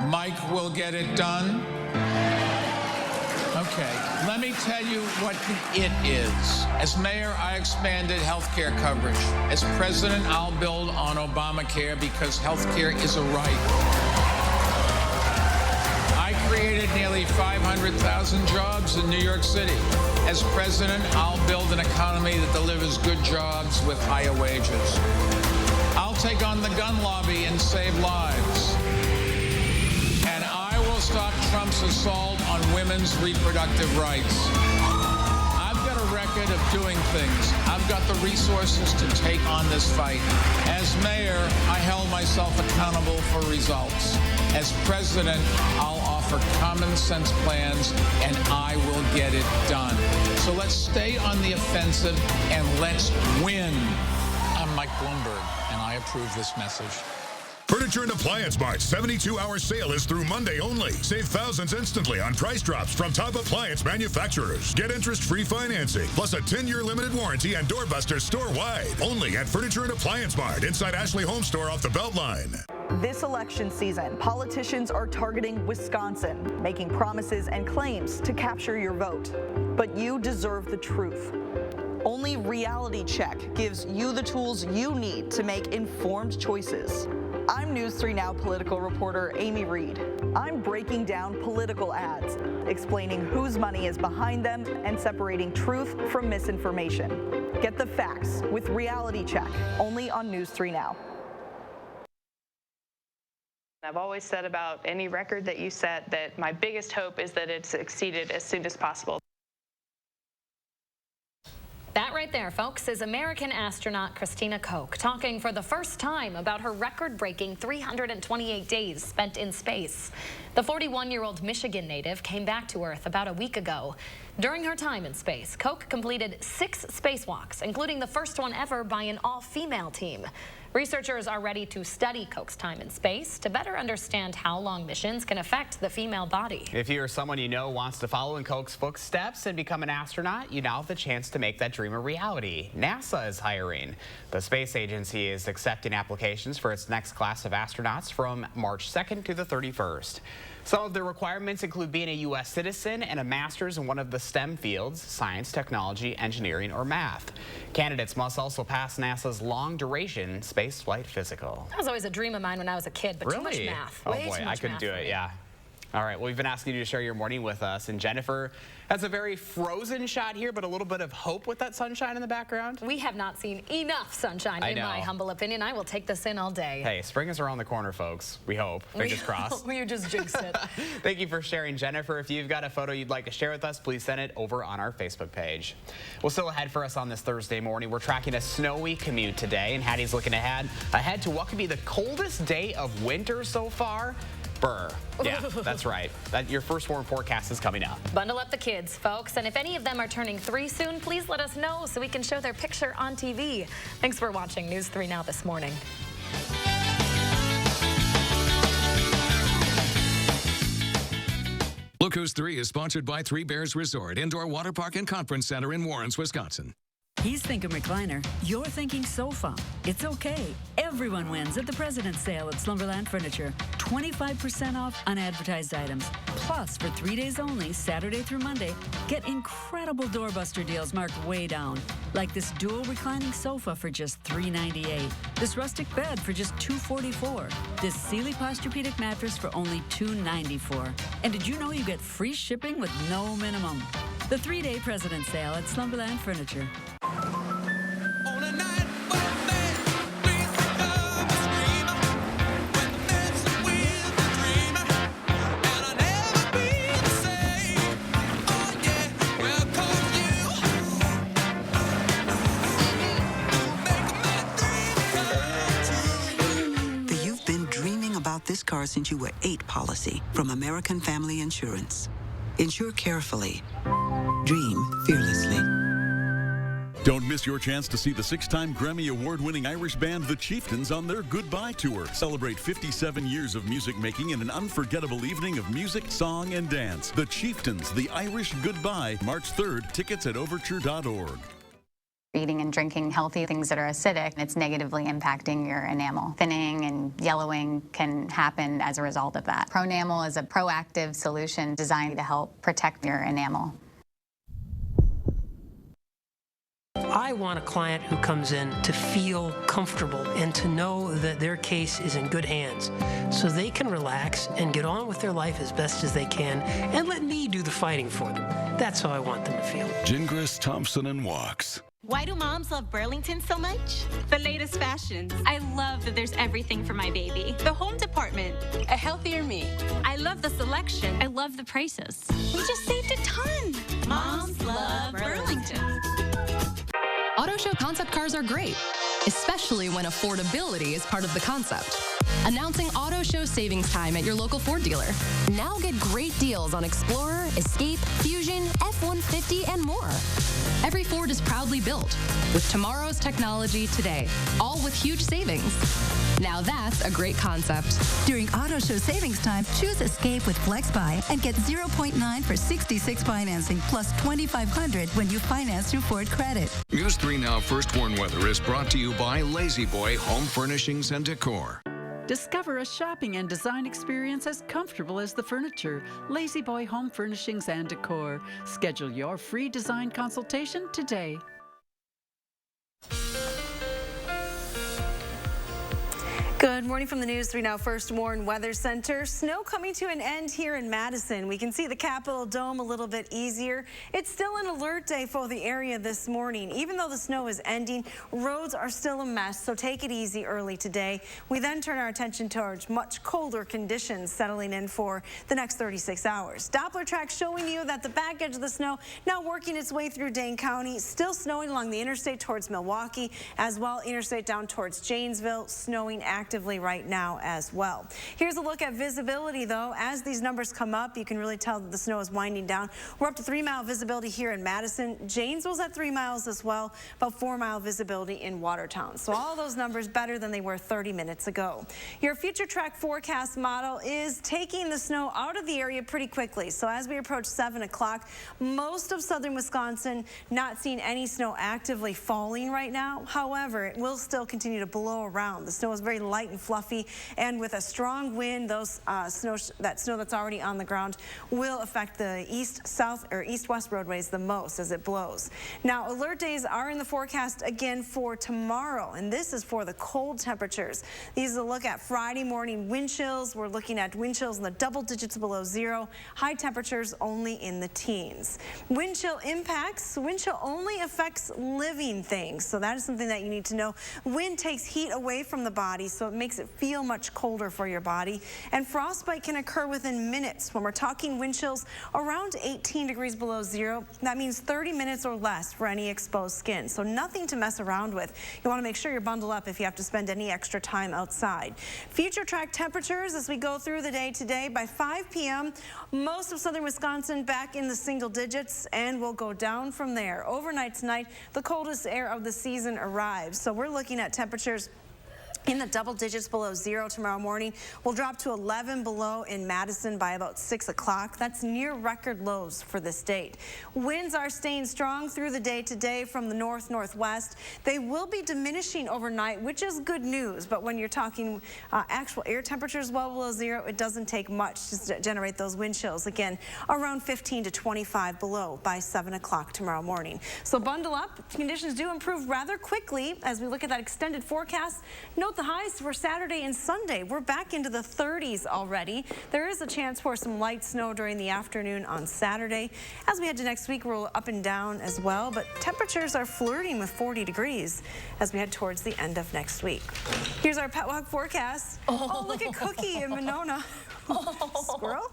[SPEAKER 21] Mike will get it done. Okay, let me tell you what it is. As mayor, I expanded health care coverage. As president, I'll build on Obamacare because health care is a right. I created nearly 500,000 jobs in New York City. As president, I'll build an economy that delivers good jobs with higher wages. I'll take on the gun lobby and save lives. And I will stop Trump's assault on women's reproductive rights. I've got a record of doing things. I've got the resources to take on this fight. As mayor, I held myself accountable for results. As president, I'll offer common sense plans, and I will get it done. So let's stay on the offensive and let's win. I'm Mike Bloomberg, and I approve this message.
[SPEAKER 3] Furniture and Appliance Mart's 72-hour sale is through Monday only. Save thousands instantly on price drops from top appliance manufacturers. Get interest-free financing, plus a 10-year limited warranty and doorbusters store-wide. Only at Furniture and Appliance Mart inside Ashley Home Store off the Beltline.
[SPEAKER 5] This election season, politicians are targeting Wisconsin, making promises and claims to capture your vote. But you deserve the truth. Only Reality Check gives you the tools you need to make informed choices. I'm News 3 Now political reporter Amy Reed. I'm breaking down political ads, explaining whose money is behind them and separating truth from misinformation. Get the facts with Reality Check, only on News 3 Now.
[SPEAKER 6] I've always said about any record that you set that my biggest hope is that it's exceeded as soon as possible.
[SPEAKER 1] That right there, folks, is American astronaut Christina Koch talking for the first time about her record-breaking 328 days spent in space. The 41-year-old Michigan native came back to Earth about a week ago. During her time in space, Koch completed 6 spacewalks, including the first one ever by an all-female team. Researchers are ready to study Koch's time in space to better understand how long missions can affect the female body.
[SPEAKER 2] If you or someone you know wants to follow in Koch's footsteps and become an astronaut, you now have the chance to make that dream a reality. NASA is hiring. The space agency is accepting applications for its next class of astronauts from March 2nd to the 31st. Some of the requirements include being a U.S. citizen and a master's in one of the STEM fields, science, technology, engineering, or math. Candidates must also pass NASA's long-duration space flight physical.
[SPEAKER 1] That was always a dream of mine when I was a kid, but
[SPEAKER 2] really?
[SPEAKER 1] Too much math.
[SPEAKER 2] Oh
[SPEAKER 1] Way
[SPEAKER 2] boy,
[SPEAKER 1] too
[SPEAKER 2] I
[SPEAKER 1] much
[SPEAKER 2] couldn't
[SPEAKER 1] math
[SPEAKER 2] do
[SPEAKER 1] for
[SPEAKER 2] it,
[SPEAKER 1] me.
[SPEAKER 2] yeah. All right, well, we've been asking you to share your morning with us, and Jennifer has a very frozen shot here, but a little bit of hope with that sunshine in the background.
[SPEAKER 1] We have not seen enough sunshine, in my humble opinion. I will take this in all day.
[SPEAKER 2] Hey, spring is around the corner, folks. We hope. Fingers crossed.
[SPEAKER 1] You just jinxed it.
[SPEAKER 2] Thank you for sharing, Jennifer. If you've got a photo you'd like to share with us, please send it over on our Facebook page. Well, still ahead for us on this Thursday morning, we're tracking a snowy commute today, and Hattie's looking ahead to what could be the coldest day of winter so far. Brr. Yeah, that's right. Your first warm forecast is coming up.
[SPEAKER 1] Bundle up the kids, folks. And if any of them are turning 3 soon, please let us know so we can show their picture on TV. Thanks for watching News 3 Now this morning.
[SPEAKER 16] Look Who's 3 is sponsored by Three Bears Resort, Indoor Water Park and Conference Center in Warrens, Wisconsin.
[SPEAKER 9] He's thinking recliner. You're thinking sofa. It's okay. Everyone wins at the President's Sale at Slumberland Furniture. 25% off unadvertised items. Plus, for 3 days only, Saturday through Monday, get incredible doorbuster deals marked way down. Like this dual reclining sofa for just $398. This rustic bed for just $244. This Sealy Posturepedic mattress for only $294. And did you know you get free shipping with no minimum? The 3-day President's Sale at Slumberland Furniture.
[SPEAKER 11] This car since you were 8 policy from American Family Insurance. Insure carefully. Dream fearlessly.
[SPEAKER 3] Don't miss your chance to see the 6-time Grammy Award-winning Irish band The Chieftains on their Goodbye Tour. Celebrate 57 years of music making in an unforgettable evening of music, song, and dance. The Chieftains, The Irish Goodbye, March 3rd. Tickets at overture.org.
[SPEAKER 7] Eating and drinking healthy things that are acidic, it's negatively impacting your enamel. Thinning and yellowing can happen as a result of that. Pronamel is a proactive solution designed to help protect your enamel.
[SPEAKER 8] I want a client who comes in to feel comfortable and to know that their case is in good hands so they can relax and get on with their life as best as they can and let me do the fighting for them. That's how I want them to feel.
[SPEAKER 3] Gingras, Thompson, and Walks.
[SPEAKER 10] Why do moms love Burlington so much? The latest fashions. I love that there's everything for my baby. The home department. A healthier me. I love the selection. I love the prices. We just saved a ton. Moms love Burlington.
[SPEAKER 20] Auto Show concept cars are great, especially when affordability is part of the concept. Announcing Auto Show savings time at your local Ford dealer. Now get great deals on Explorer, Escape, Fusion, F-150, and more. Every Ford is proudly built with tomorrow's technology today, all with huge savings. Now that's a great concept.
[SPEAKER 24] During Auto Show savings time, choose Escape with FlexBuy and get 0.9 for 66 financing plus $2,500 when you finance through Ford Credit.
[SPEAKER 16] News 3 Now First Warn Weather is brought to you by Lazy Boy Home Furnishings and Decor.
[SPEAKER 25] Discover a shopping and design experience as comfortable as the furniture. Lazy Boy Home Furnishings and Decor. Schedule your free design consultation today.
[SPEAKER 4] Good morning from the News 3 Now First Warn Weather Center. Snow coming to an end here in Madison. We can see the Capitol Dome a little bit easier. It's still an alert day for the area this morning. Even though the snow is ending, roads are still a mess, so take it easy early today. We then turn our attention towards much colder conditions settling in for the next 36 hours. Doppler track showing you that the back edge of the snow now working its way through Dane County. Still snowing along the interstate towards Milwaukee, as well interstate down towards Janesville, snowing actively right now as well. Here's a look at visibility though. As these numbers come up, you can really tell that the snow is winding down. We're up to 3-mile visibility here in Madison. Janesville's at 3 miles as well, about 4-mile visibility in Watertown. So all those numbers better than they were 30 minutes ago. Your future track forecast model is taking the snow out of the area pretty quickly. So as we approach 7 o'clock, most of southern Wisconsin not seeing any snow actively falling right now. However, it will still continue to blow around. The snow is very light and fluffy, and with a strong wind, those snow that's already on the ground will affect the east-south or east-west roadways the most as it blows. Now, alert days are in the forecast again for tomorrow, and this is for the cold temperatures. These are a look at Friday morning wind chills. We're looking at wind chills in the double digits below zero. High temperatures only in the teens. Wind chill impacts. Wind chill only affects living things, so that is something that you need to know. Wind takes heat away from the body, so it makes it feel much colder for your body. And frostbite can occur within minutes. When we're talking wind chills around 18 degrees below zero, that means 30 minutes or less for any exposed skin. So nothing to mess around with. You want to make sure you're bundled up if you have to spend any extra time outside. Future track temperatures as we go through the day today. By 5 p.m., most of southern Wisconsin back in the single digits, and we'll go down from there. Overnight tonight, the coldest air of the season arrives. So we're looking at temperatures in the double digits below zero tomorrow morning. We'll drop to 11 below in Madison by about 6 o'clock. That's near record lows for this date. Winds are staying strong through the day today from the north-northwest. They will be diminishing overnight, which is good news. But when you're talking actual air temperatures well below zero, it doesn't take much to generate those wind chills. Again, around 15 to 25 below by 7 o'clock tomorrow morning. So bundle up. Conditions do improve rather quickly as we look at that extended forecast. Note the highs for Saturday and Sunday. We're back into the 30s already. There is a chance for some light snow during the afternoon on Saturday. As we head to next week, we're up and down as well, but temperatures are flirting with 40 degrees as we head towards the end of next week. Here's our Pet Walk forecast. Oh, look at Cookie in Monona. Squirrel?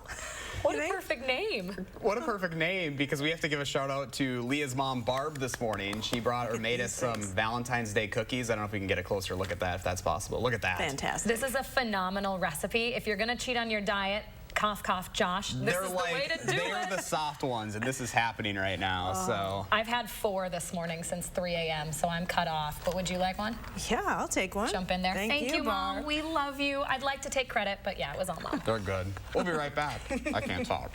[SPEAKER 1] What a perfect name.
[SPEAKER 2] What a perfect name, because we have to give a shout out to Leah's mom, Barb, this morning. She brought or made us some Valentine's Day cookies. I don't know if we can get a closer look at that, if that's possible. Look at that.
[SPEAKER 4] Fantastic.
[SPEAKER 1] This is a phenomenal recipe. If you're going to cheat on your diet, Cough, cough, Josh. This is the way to do it.
[SPEAKER 2] They're the soft ones, and this is happening right now. So
[SPEAKER 1] I've had 4 this morning since 3 a.m., so I'm cut off. But would you like one?
[SPEAKER 4] Yeah, I'll take one.
[SPEAKER 1] Jump in there.
[SPEAKER 4] Thank you,
[SPEAKER 1] Mom. We love you. I'd like to take credit, but yeah, it was all Mom.
[SPEAKER 2] they're good. We'll be right back. I can't talk.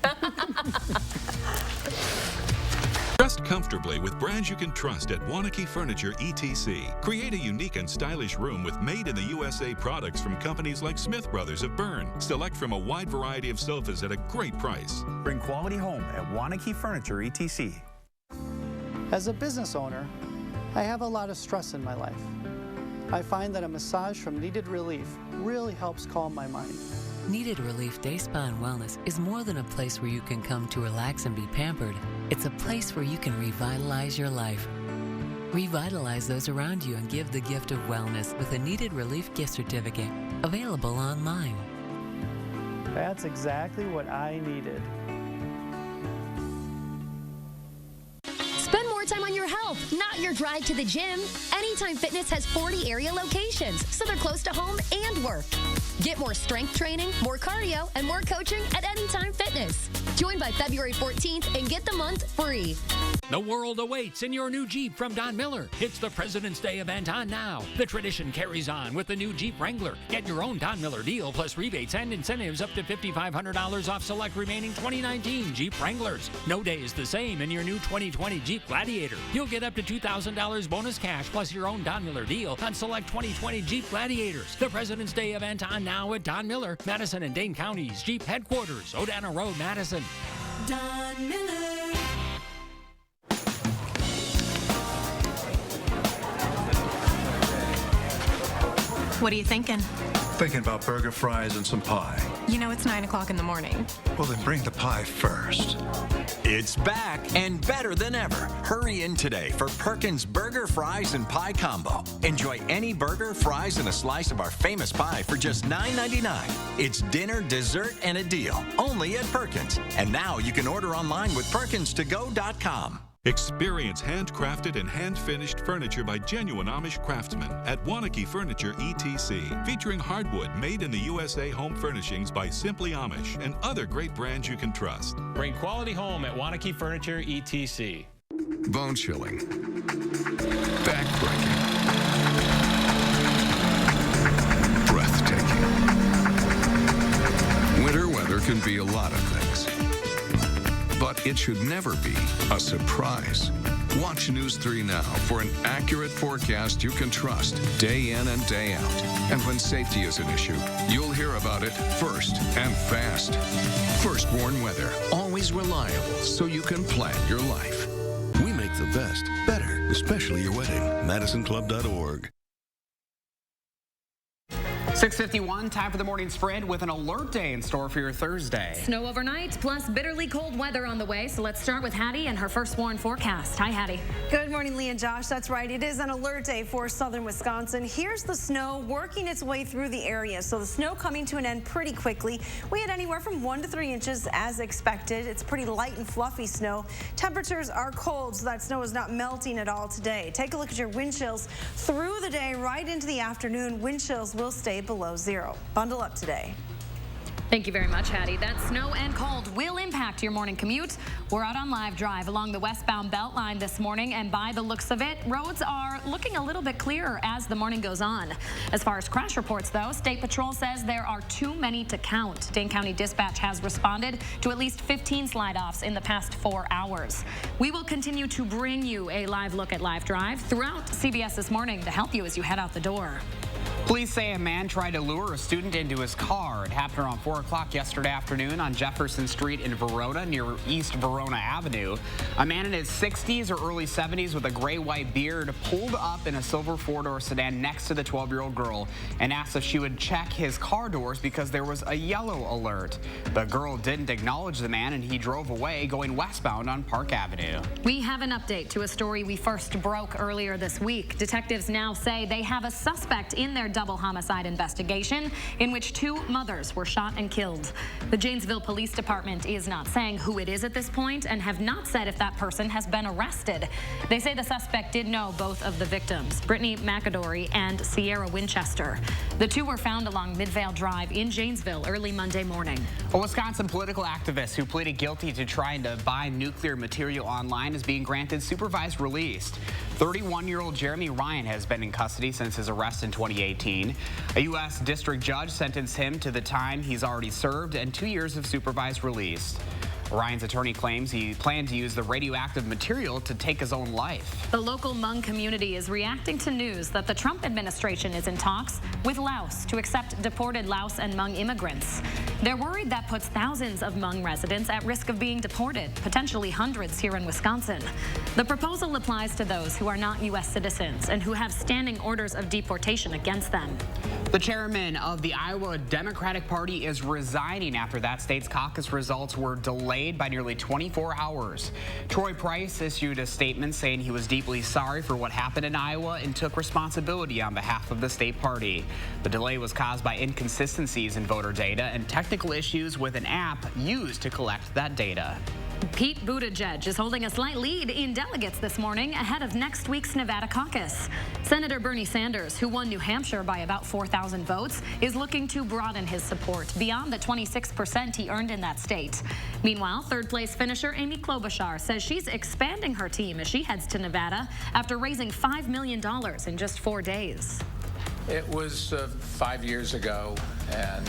[SPEAKER 3] Rest comfortably with brands you can trust at Wanakee Furniture ETC. Create a unique and stylish room with made-in-the-USA products from companies like Smith Brothers of Bern. Select from a wide variety of sofas at a great price.
[SPEAKER 12] Bring quality home at Wanakee Furniture ETC.
[SPEAKER 13] As a business owner, I have a lot of stress in my life. I find that a massage from Needed Relief really helps calm my mind.
[SPEAKER 14] Needed Relief Day Spa and Wellness is more than a place where you can come to relax and be pampered. It's a place where you can revitalize your life. Revitalize those around you and give the gift of wellness with a Needed Relief gift certificate, available online.
[SPEAKER 13] That's exactly what I needed.
[SPEAKER 15] Spend more time on your health, not your drive to the gym. Anytime Fitness has 40 area locations, so they're close to home and work. Get more strength training, more cardio, and more coaching at Anytime Fitness. Join by February 14th and get the month free.
[SPEAKER 17] The world awaits in your new Jeep from Don Miller. It's the President's Day event on now. The tradition carries on with the new Jeep Wrangler. Get your own Don Miller deal plus rebates and incentives up to $5,500 off select remaining 2019 Jeep Wranglers. No day is the same in your new 2020 Jeep Gladiator. You'll get up to $2,000 bonus cash plus your own Don Miller deal on select 2020 Jeep Gladiators. The President's Day event on now at Don Miller, Madison and Dane Counties Jeep headquarters, Odana Road, Madison.
[SPEAKER 15] Don Miller.
[SPEAKER 18] What are you thinking?
[SPEAKER 27] Thinking about burger, fries, and some pie.
[SPEAKER 18] You know it's 9 o'clock in the morning.
[SPEAKER 27] Well, then bring the pie first.
[SPEAKER 28] It's back and better than ever. Hurry in today for Perkins Burger, Fries, and Pie Combo. Enjoy any burger, fries, and a slice of our famous pie for just $9.99. It's dinner, dessert, and a deal. Only at Perkins. And now you can order online with PerkinsToGo.com.
[SPEAKER 3] Experience handcrafted and hand-finished furniture by genuine Amish craftsmen at Wanakee Furniture ETC, featuring hardwood made in the USA home furnishings by Simply Amish and other great brands you can trust.
[SPEAKER 29] Bring quality home at Wanakee Furniture ETC.
[SPEAKER 16] Bone chilling. Backbreaking. Breathtaking. Winter weather can be a lot of things. But it should never be a surprise. Watch News 3 Now for an accurate forecast you can trust day in and day out. And when safety is an issue, you'll hear about it first and fast. First Warn Weather, always reliable so you can plan your life.
[SPEAKER 30] We make the best better, especially your wedding. MadisonClub.org.
[SPEAKER 2] 6:51, time for the morning spread with an alert day in store for your Thursday.
[SPEAKER 1] Snow overnight, plus bitterly cold weather on the way. So let's start with Hattie and her first warn forecast. Hi, Hattie.
[SPEAKER 4] Good morning, Lee and Josh. That's right. It is an alert day for southern Wisconsin. Here's the snow working its way through the area. So the snow coming to an end pretty quickly. We had anywhere from 1 to 3 inches as expected. It's pretty light and fluffy snow. Temperatures are cold, so that snow is not melting at all today. Take a look at your wind chills through the day right into the afternoon. Wind chills will stay below 0. Bundle up today.
[SPEAKER 1] Thank you very much, Hattie. That snow and cold will impact your morning commute. We're out on Live Drive along the westbound Beltline this morning, and by the looks of it, roads are looking a little bit clearer as the morning goes on. As far as crash reports, though, State Patrol says there are too many to count. Dane County Dispatch has responded to at least 15 slide-offs in the past 4 hours. We will continue to bring you a live look at Live Drive throughout CBS This Morning to help you as you head out the door.
[SPEAKER 2] Police say a man tried to lure a student into his car. It happened around 4 o'clock yesterday afternoon on Jefferson Street in Verona near East Verona Avenue. A man in his 60s or early 70s with a gray-white beard pulled up in a silver four-door sedan next to the 12-year-old girl and asked if she would check his car doors because there was a yellow alert. The girl didn't acknowledge the man and he drove away going westbound on Park Avenue.
[SPEAKER 1] We have an update to a story we first broke earlier this week. Detectives now say they have a suspect in their double homicide investigation in which 2 mothers were shot and killed. The Janesville Police Department is not saying who it is at this point and have not said if that person has been arrested. They say the suspect did know both of the victims, Brittany McAdory and Sierra Winchester. The two were found along Midvale Drive in Janesville early Monday morning.
[SPEAKER 2] A Wisconsin political activist who pleaded guilty to trying to buy nuclear material online is being granted supervised release. 31-year-old Jeremy Ryan has been in custody since his arrest in 2018. A U.S. district judge sentenced him to the time he's already served and 2 years of supervised release. Ryan's attorney claims he planned to use the radioactive material to take his own life.
[SPEAKER 1] The local Hmong community is reacting to news that the Trump administration is in talks with Laos to accept deported Laos and Hmong immigrants. They're worried that puts thousands of Hmong residents at risk of being deported, potentially hundreds here in Wisconsin. The proposal applies to those who are not U.S. citizens and who have standing orders of deportation against them.
[SPEAKER 2] The chairman of the Iowa Democratic Party is resigning after that state's caucus results were delayed by nearly 24 hours. Troy Price issued a statement saying he was deeply sorry for what happened in Iowa and took responsibility on behalf of the state party. The delay was caused by inconsistencies in voter data and technical issues with an app used to collect that data.
[SPEAKER 1] Pete Buttigieg is holding a slight lead in delegates this morning ahead of next week's Nevada caucus. Senator Bernie Sanders, who won New Hampshire by about 4,000 votes, is looking to broaden his support beyond the 26% he earned in that state. Meanwhile, third-place finisher Amy Klobuchar says she's expanding her team as she heads to Nevada after raising $5 million in just 4 days.
[SPEAKER 5] It was 5 years ago, and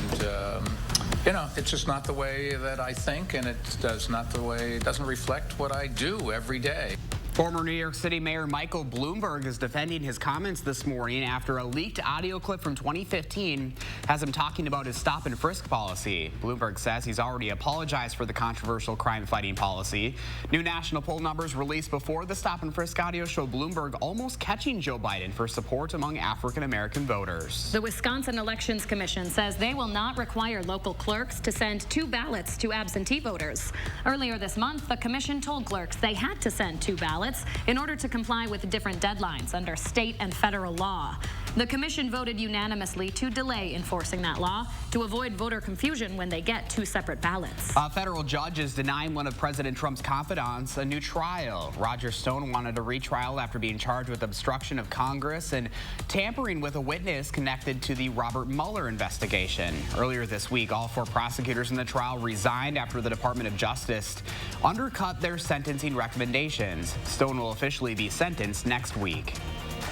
[SPEAKER 5] it's just not the way that I think, and it doesn't reflect what I do every day.
[SPEAKER 2] Former New York City Mayor Michael Bloomberg is defending his comments this morning after a leaked audio clip from 2015 has him talking about his stop and frisk policy. Bloomberg says he's already apologized for the controversial crime-fighting policy. New national poll numbers released before the stop and frisk audio show Bloomberg almost catching Joe Biden for support among African-American voters.
[SPEAKER 1] The Wisconsin Elections Commission says they will not require local clerks to send 2 ballots to absentee voters. Earlier this month, the commission told clerks they had to send 2 ballots in order to comply with different deadlines under state and federal law. The commission voted unanimously to delay enforcing that law to avoid voter confusion when they get 2 separate ballots.
[SPEAKER 2] A federal judge is denying one of President Trump's confidants a new trial. Roger Stone wanted a retrial after being charged with obstruction of Congress and tampering with a witness connected to the Robert Mueller investigation. Earlier this week, all 4 prosecutors in the trial resigned after the Department of Justice undercut their sentencing recommendations. Stone will officially be sentenced next week.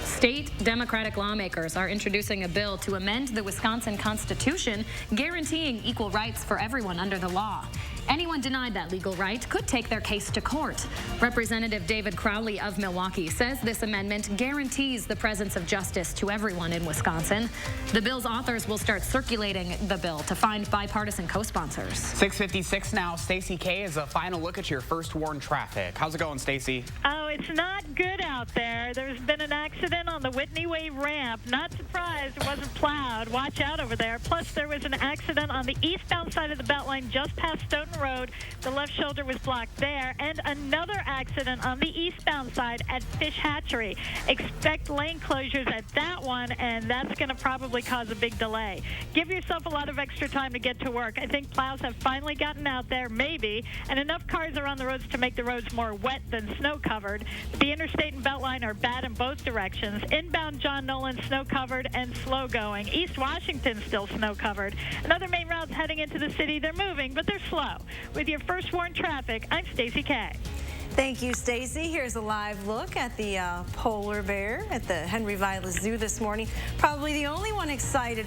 [SPEAKER 1] State Democratic lawmakers are introducing a bill to amend the Wisconsin Constitution, guaranteeing equal rights for everyone under the law. Anyone denied that legal right could take their case to court. Representative David Crowley of Milwaukee says this amendment guarantees the presence of justice to everyone in Wisconsin. The bill's authors will start circulating the bill to find bipartisan co-sponsors.
[SPEAKER 2] 6:56 now. Stacey K is a final look at your first warn traffic. How's it going, Stacey?
[SPEAKER 6] Oh, it's not good out there. There's been an accident on the Whitney Way ramp. Not surprised it wasn't plowed. Watch out over there. Plus, there was an accident on the eastbound side of the Beltline just past Stoughton Road. The left shoulder was blocked there. And another accident on the eastbound side at Fish Hatchery. Expect lane closures at that one, and that's going to probably cause a big delay. Give yourself a lot of extra time to get to work. I think plows have finally gotten out there, maybe, and enough cars are on the roads to make the roads more wet than snow-covered. The interstate and Beltline are bad in both directions. Inbound John Nolan snow-covered and slow-going. East Washington still snow-covered. And other main routes heading into the city, they're moving, but they're slow. With your first warn traffic, I'm Stacey K.
[SPEAKER 4] Thank you, Stacey. Here's a live look at the polar bear at the Henry Vilas Zoo this morning. Probably the only one excited